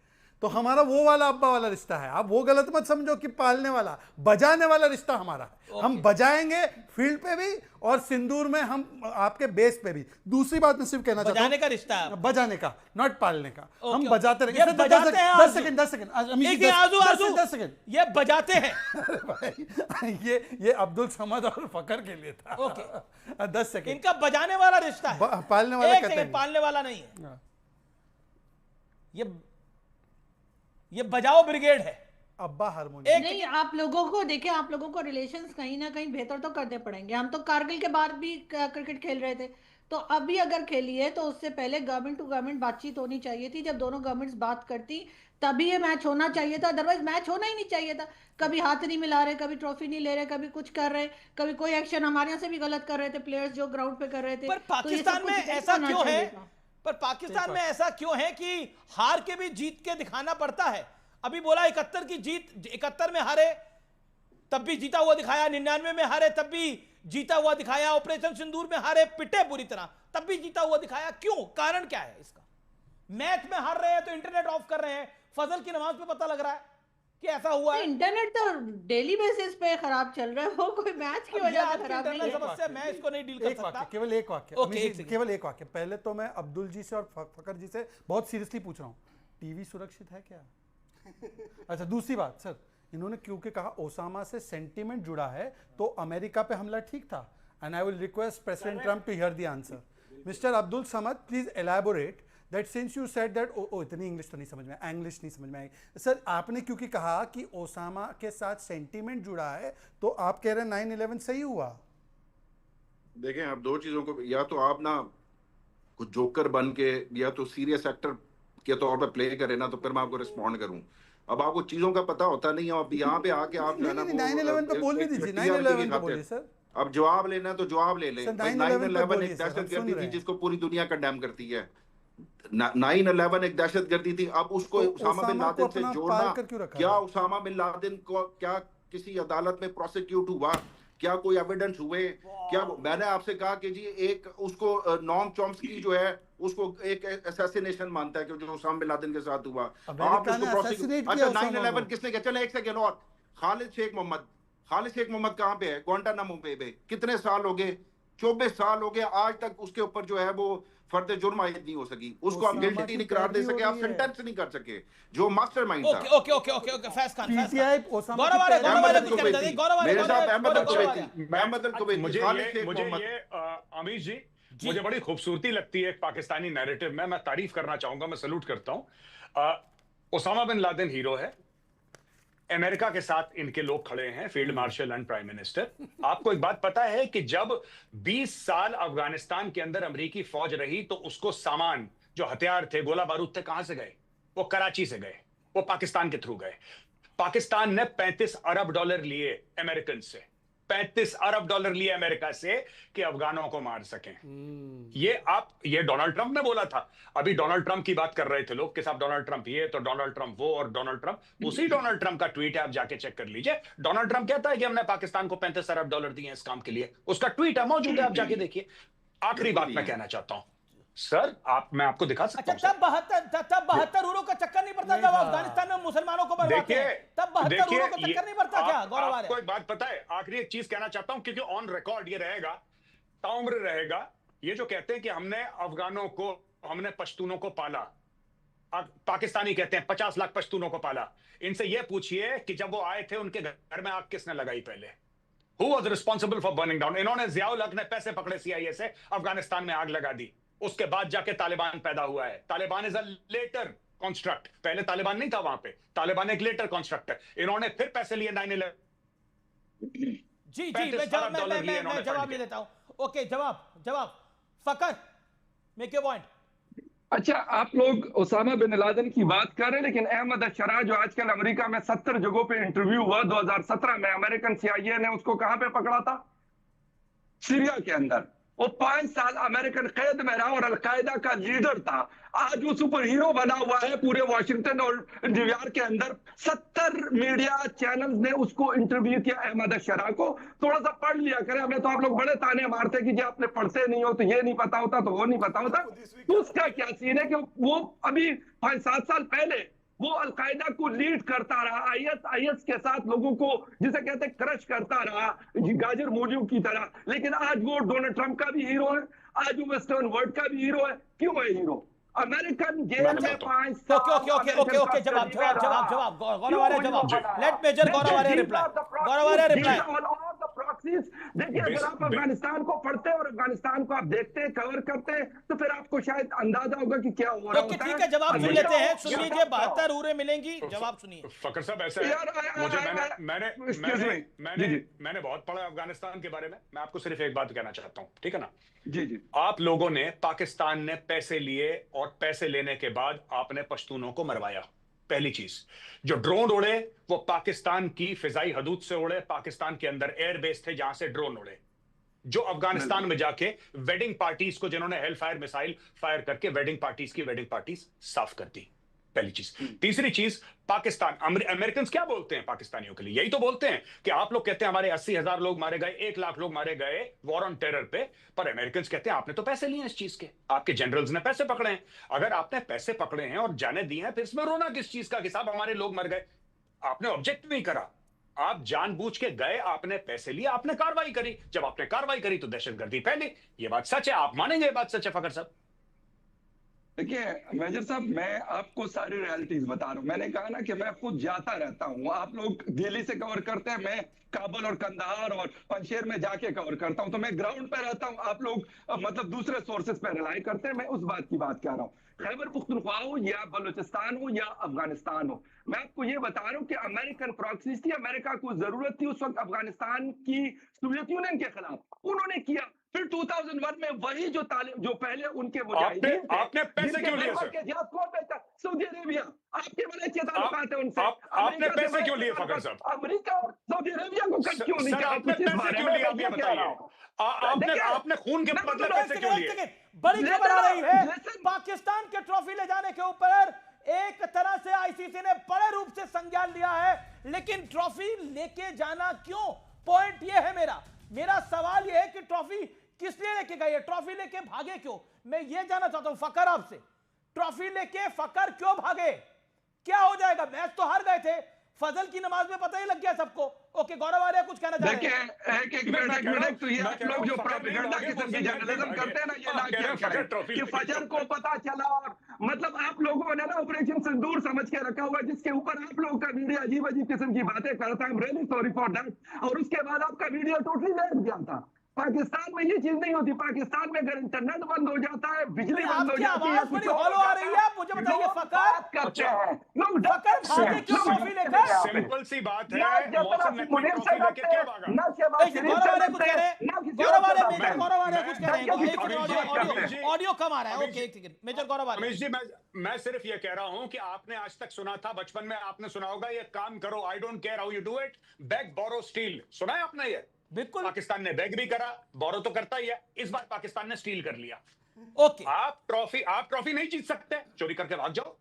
Speaker 3: तो हमारा वो वाला अब्बा वाला रिश्ता है। आप वो गलत मत समझो कि पालने वाला, बजाने वाला रिश्ता हमारा है। हम बजाएंगे फील्ड पे भी और सिंदूर में, हम आपके बेस पे भी। दूसरी बात मैं सिर्फ कहना चाहता हूं,
Speaker 1: बजाने का रिश्ता है,
Speaker 3: बजाने का, नॉट पालने का। हम बजाते रहेंगे। 10 सेकंड 10 सेकंड
Speaker 1: ये बजाते हैं।
Speaker 3: ये अब्दुल समद और फकर के लिए था।
Speaker 1: Okay
Speaker 3: 10 second.
Speaker 1: इनका बजाने वाला रिश्ता है,
Speaker 3: पालने वाला कहते हैं,
Speaker 1: पालने वाला नहीं है। ये बजाओ ब्रिगेड है,
Speaker 3: अब्बा हारमोनियम
Speaker 11: नहीं। आप लोगों को देखिए, आप लोगों को रिलेशंस कहीं ना कहीं बेहतर तो करने पड़ेंगे। हम तो कारगिल के बाद भी क्रिकेट खेल रहे थे, तो अभी अगर खेली है तो उससे पहले गवर्नमेंट टू गवर्नमेंट बातचीत होनी चाहिए थी। जब दोनों गवर्नमेंट्स बात करती तभी ये मैच होना चाहिए था, अदरवाइज मैच होना ही नहीं चाहिए था। कभी हाथ नहीं मिला रहे, कभी ट्रॉफी नहीं ले रहे, कभी कुछ कर रहे, कभी कोई एक्शन हमारे यहाँ से भी गलत कर रहे थे प्लेयर्स जो ग्राउंड पे कर रहे थे।
Speaker 1: पर पाकिस्तान में ऐसा क्यों है, पर पाकिस्तान में ऐसा क्यों है कि हार के भी जीत के दिखाना पड़ता है? अभी बोला 71 की जीत, 71 में हारे तब भी जीता हुआ दिखाया, 99 में हारे तब भी जीता हुआ दिखाया, ऑपरेशन सिंदूर में हारे पिटे बुरी तरह तब भी जीता हुआ दिखाया। क्यों? कारण क्या है इसका? मैच में हार रहे हैं तो इंटरनेट ऑफ कर रहे हैं, फजल की नमाज पे पता लग रहा है कि ऐसा हुआ है।
Speaker 11: इंटरनेट तो डेली बेसिस पे खराब चल रहा है, वो कोई मैच की वजह से खराब नहीं है।
Speaker 1: समस्या मैं इसको नहीं डील कर सकता।
Speaker 3: केवल एक वाक्य, केवल एक वाक्य। पहले तो मैं अब्दुल जी से और फकर जी से बहुत सीरियसली पूछ रहा हूँ, टीवी सुरक्षित है क्या? अच्छा, दूसरी बात सर, इन्होंने क्योंकि कहा ओसामा से सेंटीमेंट जुड़ा है तो अमेरिका पे हमला ठीक था, and I will request President Trump to hear the answer. Mister Abdul Samad, please elaborate that since you said that, इतनी इंग्लिश तो नहीं समझ में, इंग्लिश नहीं समझ में आई सर। आपने क्योंकि कहा कि ओसामा के साथ सेंटीमेंट जुड़ा है तो आप कह रहे हैं 9/11 सही हुआ?
Speaker 10: देखें, आप दो चीजों को, या तो आप ना कुछ जोकर बन के या तो सीरियस एक्टर के तौर पे प्ले करें ना, तो फिर मैं आपको रिस्पॉन्ड करूं। अब आपको चीजों का पता होता नहीं है, अब यहाँ पे आके आप जो है ना
Speaker 3: 9/11 तो बोल भी दीजिए, 9/11 तो बोलिए सर।
Speaker 10: अब जवाब लेना है तो जवाब ले लें। 9/11 एक दहशतगर्दी थी जिसको पूरी दुनिया कंडेम करती है। 9/11 एक दहशतगर्दी थी। अब उसको उसामा बिन लादेन से जोड़ना, क्या उसामा बिन लादेन को क्या किसी अदालत में प्रोसिक्यूट हुआ? क्या कोई एविडेंस हुए? क्या मैंने आपसे कहा कि जी एक उसको नॉम चॉम्स्की जो है उसको एक असैसिनेशन मानता है कि जो उसामा बिन लादेन के साथ हुआ। आप उसको प्रोसिक्यूट, अच्छा 9/11 किसने किया? चलो एक सेकंड और, खालिद शेख मोहम्मद कहाँ पे है? गुआंटानामो पे। कितने साल हो गए? 24 साल हो गए, आज तक उसके ऊपर जो है वो फर्द जुर्म आयद नहीं हो सकी, उसको आप गिल्टी नहीं करार दे सके, आप सेंटेंस नहीं कर सके। जो मास्टरमाइंड था।
Speaker 1: ओके फैज खान,
Speaker 10: मेरे साथ अहमद अल कुवैती,
Speaker 12: अमीश जी, मुझे बड़ी खूबसूरती लगती है पाकिस्तानी नैरेटिव में, मैं तारीफ करना चाहूंगा, मैं सलूट करता हूं। ओसामा बिन लादेन हीरो है, अमेरिका के साथ इनके लोग खड़े हैं, field marshal and prime minister. आपको एक बात पता है कि जब 20 साल अफगानिस्तान के अंदर अमेरिकी फौज रही तो उसको सामान, जो हथियार थे, गोला बारूद थे, कहां से गए? वो कराची से गए, वो पाकिस्तान के थ्रू गए। पाकिस्तान ने $35 अरब लिए अमेरिकन से, $35 अरब लिए अमेरिका से कि अफगानों को मार सकें। ये डोनाल्ड ट्रंप ने बोला था। अभी डोनाल्ड ट्रंप की बात कर रहे थे लोग कि साहब डोनाल्ड ट्रंप ये, तो डोनाल्ड ट्रंप वो, और डोनाल्ड ट्रंप, उसी डोनाल्ड ट्रंप का ट्वीट है, आप जाके चेक कर लीजिए। डोनाल्ड ट्रंप कहता है कि हमने पाकिस्तान को $35 अरब दिए इस काम के लिए, उसका ट्वीट है, मौजूद है, आप जाके देखिए। आखिरी बात मैं कहना चाहता हूं सर, मैं आपको दिखा सकता हूं।
Speaker 1: तब 72 यूरो का चक्कर नहीं पड़ता जब अफगानिस्तान में मुसलमानों को मरवाते हैं, तब 72 यूरो का चक्कर नहीं पड़ता क्या? गौरव,
Speaker 12: आपको एक बात पता है, आखिरी एक चीज कहना चाहता हूं क्योंकि ऑन रिकॉर्ड ये रहेगा, ताउम्र रहेगा, ये जो कहते हैं कि हमने पश्तूनों को पाला, पाकिस्तानी कहते हैं 50 लाख पश्तूनों को पाला। इनसे ये पूछिए कि जब वो आए थे उनके घर में आग किसने लगाई पहले? Who was responsible for burning down? इन्होंने जियाउल हक ने पैसे पकड़े CIA से, अफगानिस्तान में आग लगा दी, उसके बाद जाके तालिबान पैदा हुआ है। Taliban is a later construct, पहले तालिबान नहीं था वहां पे, तालिबान एक लेटर कॉन्स्ट्रक्ट है। इन्होंने फिर पैसे लिए 9/11।
Speaker 1: जी मैं जवाब ले लेता हूं। ओके, जवाब फकर, मेक योर पॉइंट।
Speaker 9: अच्छा, आप लोग ओसामा बिन लादेन की बात कर रहे हैं, लेकिन अहमद अशरा जो आजकल अमेरिका में 70 जगहों पे इंटरव्यू हुआ, 2017 में अमेरिकन CIA ने उसको कहां पे पकड़ा था? सीरिया के अंदर। वो 5 साल अमेरिकन कैद में रहा और अलकायदा का लीडर था। आज वो सुपर हीरो बना हुआ है पूरे वॉशिंगटन और न्यूयॉर्क के अंदर। 70 मीडिया चैनल्स ने उसको इंटरव्यू किया, अहमद अशरा को। थोड़ा सा पढ़ लिया करें, हमें तो आप लोग बड़े ताने मारते कि जी आपने पढ़ते नहीं हो, तो ये नहीं पता होता, तो वो नहीं पता होता। तो उसका क्या सीन है कि वो अभी 5-7 साल पहले वो अलकायदा को लीड करता रहा, IS के साथ लोगों को जिसे कहते हैं क्रश करता रहा, गाजर मूलियों की तरह। लेकिन आज वो डोनाल्ड ट्रंप का भी हीरो है, आज वो वेस्टर्न वर्ल्ड का भी हीरो है। क्यों है हीरो? अमेरिकन जेल में 5 साल।
Speaker 1: ओके, जवाब गौरव आर्य, जवाब। लेट मेजर गौरव आर्य रिप्लाई।
Speaker 9: प्रॉक्सीज। देखिए अगर आप अफगानिस्तान को पढ़ते हैं और अफगानिस्तान को आप देखते हैं, कवर करते हैं, तो फिर आपको शायद अंदाजा होगा कि क्या हो रहा होता है।
Speaker 1: ठीक है, जवाब सुन लेते हैं, सुन लीजिए, 72 उरें मिलेंगी, जवाब सुनिए।
Speaker 12: फकर साहब ऐसा है, मैंने बहुत पढ़ा अफगानिस्तान के बारे में, मैं आपको सिर्फ एक बात कहना चाहता हूं, ठीक है ना
Speaker 9: जी जी।
Speaker 12: आप लोगों ने, पाकिस्तान ने पैसे लिए और पैसे लेने के बाद आपने पश्तूनों को मरवाया। पहली चीज, जो ड्रोन उड़े वो पाकिस्तान की फिजाई हदूद से उड़े, पाकिस्तान के अंदर एयरबेस थे जहां से ड्रोन उड़े, जो अफगानिस्तान में जाके वेडिंग पार्टीज को, जिन्होंने हेल फायर मिसाइल फायर करके वेडिंग पार्टीज साफ कर दी। पहली चीज। तीसरी चीज, पाकिस्तान, अमेरिकन क्या बोलते हैं पाकिस्तानियों के लिए? यही तो बोलते हैं कि आप लोग कहते हैं हमारे 80,000 लोग मारे गए, 1 लाख लोग मारे गए वॉर ऑन टेरर पे, पर अमेरिकन कहते हैं आपने तो पैसे लिए हैं इस चीज के, आपके जनरल्स ने पैसे पकड़े हैं। अगर आपने पैसे पकड़े हैं और जाने दिए हैं, फिर इसमें रोना किस चीज का कि साहब हमारे लोग मर गए? आपने ऑब्जेक्ट नहीं करा, आप जानबूझ के गए, आपने पैसे लिए, आपने कार्रवाई करी। जब आपने कार्रवाई करी तो दहशतगर्दी फैली। ये बात सच है, आप मानेंगे ये बात सच है फकर साहब?
Speaker 9: देखिए मेजर साहब, मैं आपको सारी रियलिटीज बता रहा हूँ। मैंने कहा ना कि मैं खुद जाता रहता हूँ, आप लोग दिल्ली से कवर करते हैं, मैं काबुल और कंधार और पंशेर में जाके कवर करता हूँ, तो मैं ग्राउंड पे रहता हूँ। आप लोग मतलब दूसरे सोर्सेज पे रिलाई करते हैं, मैं उस बात की बात कर रहा हूँ। खैबर पुख्तनख्वा हो या बलूचिस्तान हो या अफगानिस्तान हो, मैं आपको ये बता रहा हूँ कि अमेरिकन प्रॉक्सीज थी, अमेरिका को जरूरत थी उस वक्त अफगानिस्तान की सोवियत यूनियन के खिलाफ, उन्होंने किया। फिर 2001 में वही जो पहले उनके मुजाहिदीन थे,
Speaker 12: आपने पैसे क्यों लिए सर?
Speaker 9: कौन बेचा? Saudi Arabia. आपके बड़े अच्छे ताल्लुकात हैं उनसे।
Speaker 12: आपने पैसे क्यों लिए फकर साहब?
Speaker 9: अमेरिका और सऊदी अरेबिया को क्यों नहीं किया?
Speaker 12: आपने पैसे क्यों लिए आप ये बताइए? आपने खून के बदले पैसे क्यों लिए?
Speaker 1: बड़ी खबर आ रही है, पाकिस्तान के ट्रॉफी ले जाने के ऊपर एक तरह से आईसीसी ने बड़े रूप से संज्ञान लिया है, लेकिन ट्रॉफी लेके जाना क्यों? पॉइंट ये है मेरा सवाल ये है कि ट्रॉफी किस लिए लेके गए? ट्रॉफी लेके भागे क्यों? मैं ये जानना चाहता हूं फकर आपसे, ट्रॉफी लेके फकर क्यों भागे? क्या हो जाएगा? मैच तो हार गए थे, फजल की नमाज में पता ही लग गया सबको। ओके, गौरव आर्या कुछ कहना चाह रहे हैं?
Speaker 9: एक मिनट, तो ये आप लोग जो प्रोपेगेंडा किस्म की जर्नलिज्म करते हैं ना, ये ना किया करें कि फजर को पता चला, और मतलब आप लोगों ने ना ऑपरेशन सिंदूर समझ के रखा हुआ, जिसके ऊपर आप लोगों का मीडिया अजीब अजीब किस्म की बातें करता है। I am really sorry for that. और उसके बाद आपका मीडिया टोटली बैठ गया था। पाकिस्तान में ये चीज नहीं होती। पाकिस्तान में अगर इंटरनेट बंद हो जाता है, बिजली बंद हो जाती है,
Speaker 1: बड़ी हॉलो आ रही है, मुझे बताइए फकर
Speaker 9: करते हैं लोग,
Speaker 1: फकर भागे क्यों ट्रॉफी लेकर?
Speaker 12: सिंपल सी बात है, मौसम नकवी ट्रॉफी लेके क्या भागा?
Speaker 1: गौरव आर्या कुछ कह रहे हैं, गौरव आर्या कुछ कह रहे हैं, ऑडियो कम आ रहा है। ओके, ठीक है मेजर गौरव आर्या।
Speaker 12: अमीश जी, मैं सिर्फ ये कह रहा हूं कि आपने आज तक सुना था, बचपन में आपने सुना होगा, ये काम करो, I don't care how you do it, beg borrow steal, सुना है आपने? ये
Speaker 1: बिल्कुल,
Speaker 12: पाकिस्तान ने बैग भी करा, बोरो तो करता ही है, इस बार पाकिस्तान ने स्टील कर लिया।
Speaker 1: ओके,
Speaker 12: आप ट्रॉफी नहीं जीत सकते, चोरी करके भाग जाओ।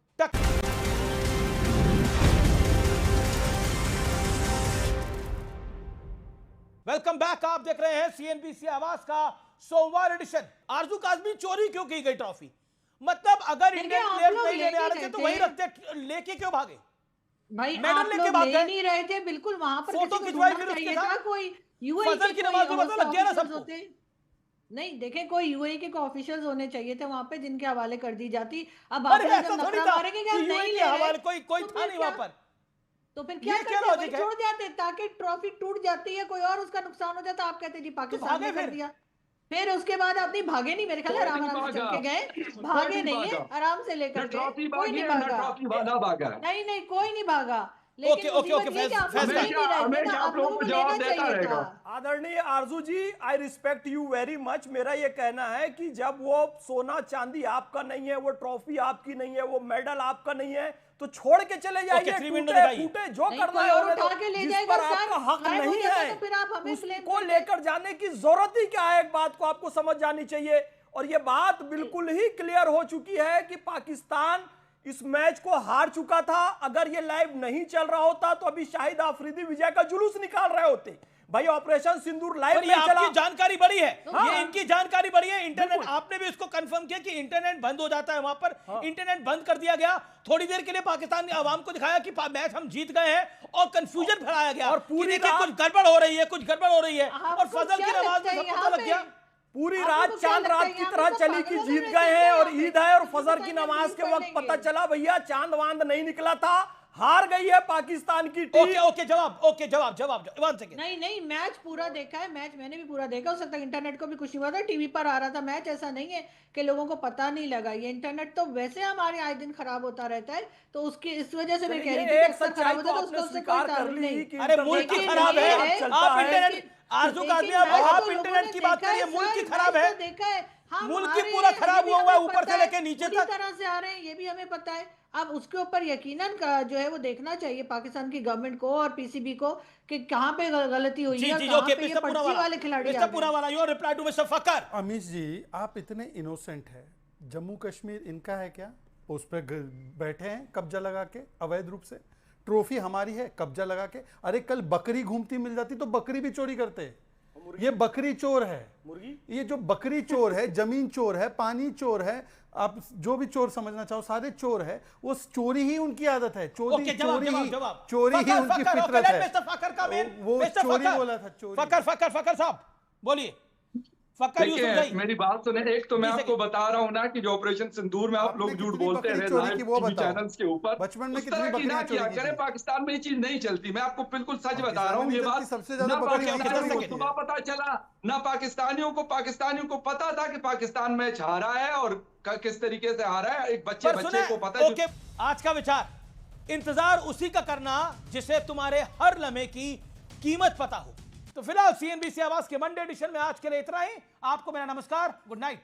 Speaker 1: वेलकम बैक, आप देख रहे हैं सीएनबीसी आवाज का सोमवार एडिशन। आरजू काज़मी, चोरी क्यों की गई ट्रॉफी? मतलब अगर इंडियन प्लेयर नहीं लेने आ रहे थे तो वही रखते, लेके क्यों भागे?
Speaker 11: भाई
Speaker 1: मेडल लेके भाग गए,
Speaker 11: नहीं रहे थे, बिल्कुल वहां पर
Speaker 1: फोटो खिंचवाई, फिर उसके साथ
Speaker 11: कोई
Speaker 1: फजल की नमाज में पता लग गया ना सबको।
Speaker 11: नहीं देखें, कोई यूएई के ऑफिशियल्स होने चाहिए थे वहां पे, जिनके हवाले कर दी जाती। अब
Speaker 1: अरे ऐसा थोड़ी था कि यूएई के हवाले कोई था नहीं वहां पर,
Speaker 11: तो फिर क्या करते? छोड़ जाते ताकि ट्रॉफी टूट जाती है, कोई और उसका नुकसान हो जाता। आप कहते जी पाकिस्तान ने कर दिया, फिर उसके बाद आप नहीं भागे, नहीं मेरे ख्याल आराम से चल के गए, भागे नहीं है, आराम से लेकर गए, कोई नहीं भागा, नहीं कोई नहीं भागा।
Speaker 1: ओके,
Speaker 9: आप लोगों को जवाब देता रहेगा।
Speaker 13: आदरणीय Arzoo ji, I respect you very much. मेरा ये कहना है कि जब वो सोना चांदी आपका नहीं है, वो ट्रॉफी आपकी नहीं है, वो मेडल आपका नहीं है, तो छोड़ के चले जाइए, टूटे जो करना है होने दो। जिस पर आपका हक नहीं है उसको लेकर जाने की जरूरत ही क्या है? एक बात को आपको समझ जानी चाहिए, और ये बात बिल्कुल ही क्लियर हो चुकी है कि पाकिस्तान इस मैच को हार चुका था। अगर ये लाइव नहीं चल रहा होता तो अभी शाहिद आफरीदी विजय का जुलूस निकाल रहे होते। भाई ऑपरेशन सिंदूर लाइव नहीं चला।
Speaker 1: आपकी जानकारी बड़ी है, ये इनकी जानकारी बड़ी है। इंटरनेट, आपने भी इसको कंफर्म किया कि इंटरनेट बंद हो जाता है वहां पर। इंटरनेट बंद कर दिया गया, थोड़ी देर के लिए पाकिस्तान ने आवाम को दिखाया कि मैच हम जीत गए हैं, और कंफ्यूजन फैलाया गया, और पूरी कुछ गड़बड़ हो रही है, और फजल की नमाज में पता लग गया।
Speaker 13: पूरी रात चांद रात की तरह चली कि जीत गए हैं और ईद है, और फजर की नमाज के वक्त पता चला भैया चांद वांद नहीं निकला था, हार गई है पाकिस्तान की टीम।
Speaker 1: ओके जवाब 1 सेकंड।
Speaker 11: नहीं मैच पूरा देखा है, मैच मैंने भी पूरा देखा। हो सकता है इंटरनेट को भी कुछ नहीं हुआ था, टीवी पर आ रहा था मैच। ऐसा नहीं है कि लोगों को पता नहीं लगा। ये इंटरनेट तो वैसे हमारे आए दिन खराब होता रहता है, तो उसकी इस वजह से मैं कह रही थी कि अक्सर खराब होता है, तो उसको उससे कोई ताल्लुक नहीं।
Speaker 1: अरे मुल्क की खराब है, आप इंटरनेट आरजू का आदमी, आप इंटरनेट की बात करिए। मुल्क की खराब है,
Speaker 11: देखा है,
Speaker 1: मुल्क की पूरा खराब हुआ है ऊपर से लेके नीचे तक।
Speaker 11: तरह से आ रहे हैं, ये भी हमें पता है। अब उसके ऊपर यकीनन जो है वो देखना चाहिए पाकिस्तान की गवर्नमेंट को और पीसीबी को कि कहाँ पे गलती हुई है, कहाँ पे ये पर्ची वाले खिलाड़ी आ गए।
Speaker 1: Your reply to mister Fakhar.
Speaker 3: Amish ji, आप इतने इनोसेंट है, जम्मू कश्मीर इनका है क्या? उस पर बैठे हैं कब्जा लगा के अवैध रूप से। ट्रॉफी हमारी है, कब्जा लगा के। अरे कल बकरी घूमती मिल जाती तो बकरी भी चोरी करते। ये बकरी चोर है, मुर्गी। ये जो बकरी चोर है, जमीन चोर है, पानी चोर है, आप जो भी चोर समझना चाहो, सारे चोर है। वो चोरी ही उनकी आदत है, चोरी ही उनकी फितरत है। वो चोरी बोला था, चोरी।
Speaker 1: फकर साहब बोलिए।
Speaker 9: मेरी बात सुने। एक तो मैं आपको बता रहा हूँ ना कि जो ऑपरेशन सिंदूर में आप लोग झूठ बोलते हैं चैनल्स के ऊपर,
Speaker 3: बचपन में
Speaker 9: उस तरह की ना किया करें। पाकिस्तान में ये चीज नहीं चलती। मैं आपको बिल्कुल सच बता रहा हूँ। ये बात
Speaker 3: सबसे
Speaker 9: ना
Speaker 3: ज्यादा
Speaker 9: पाकिस्तानियों को सुबह पता चला, ना पाकिस्तानियों को पता था कि पाकिस्तान मैच हारा है और किस तरीके से हारा है। एक बच्चे को पता है।
Speaker 1: आज का विचार, इंतजार उसी का करना जिसे तुम्हारे हर लम्हे की कीमत पता हो। तो फिलहाल सीएनबीसी आवाज के मंडे एडिशन में आज के लिए इतना ही। आपको मेरा नमस्कार, गुड नाइट।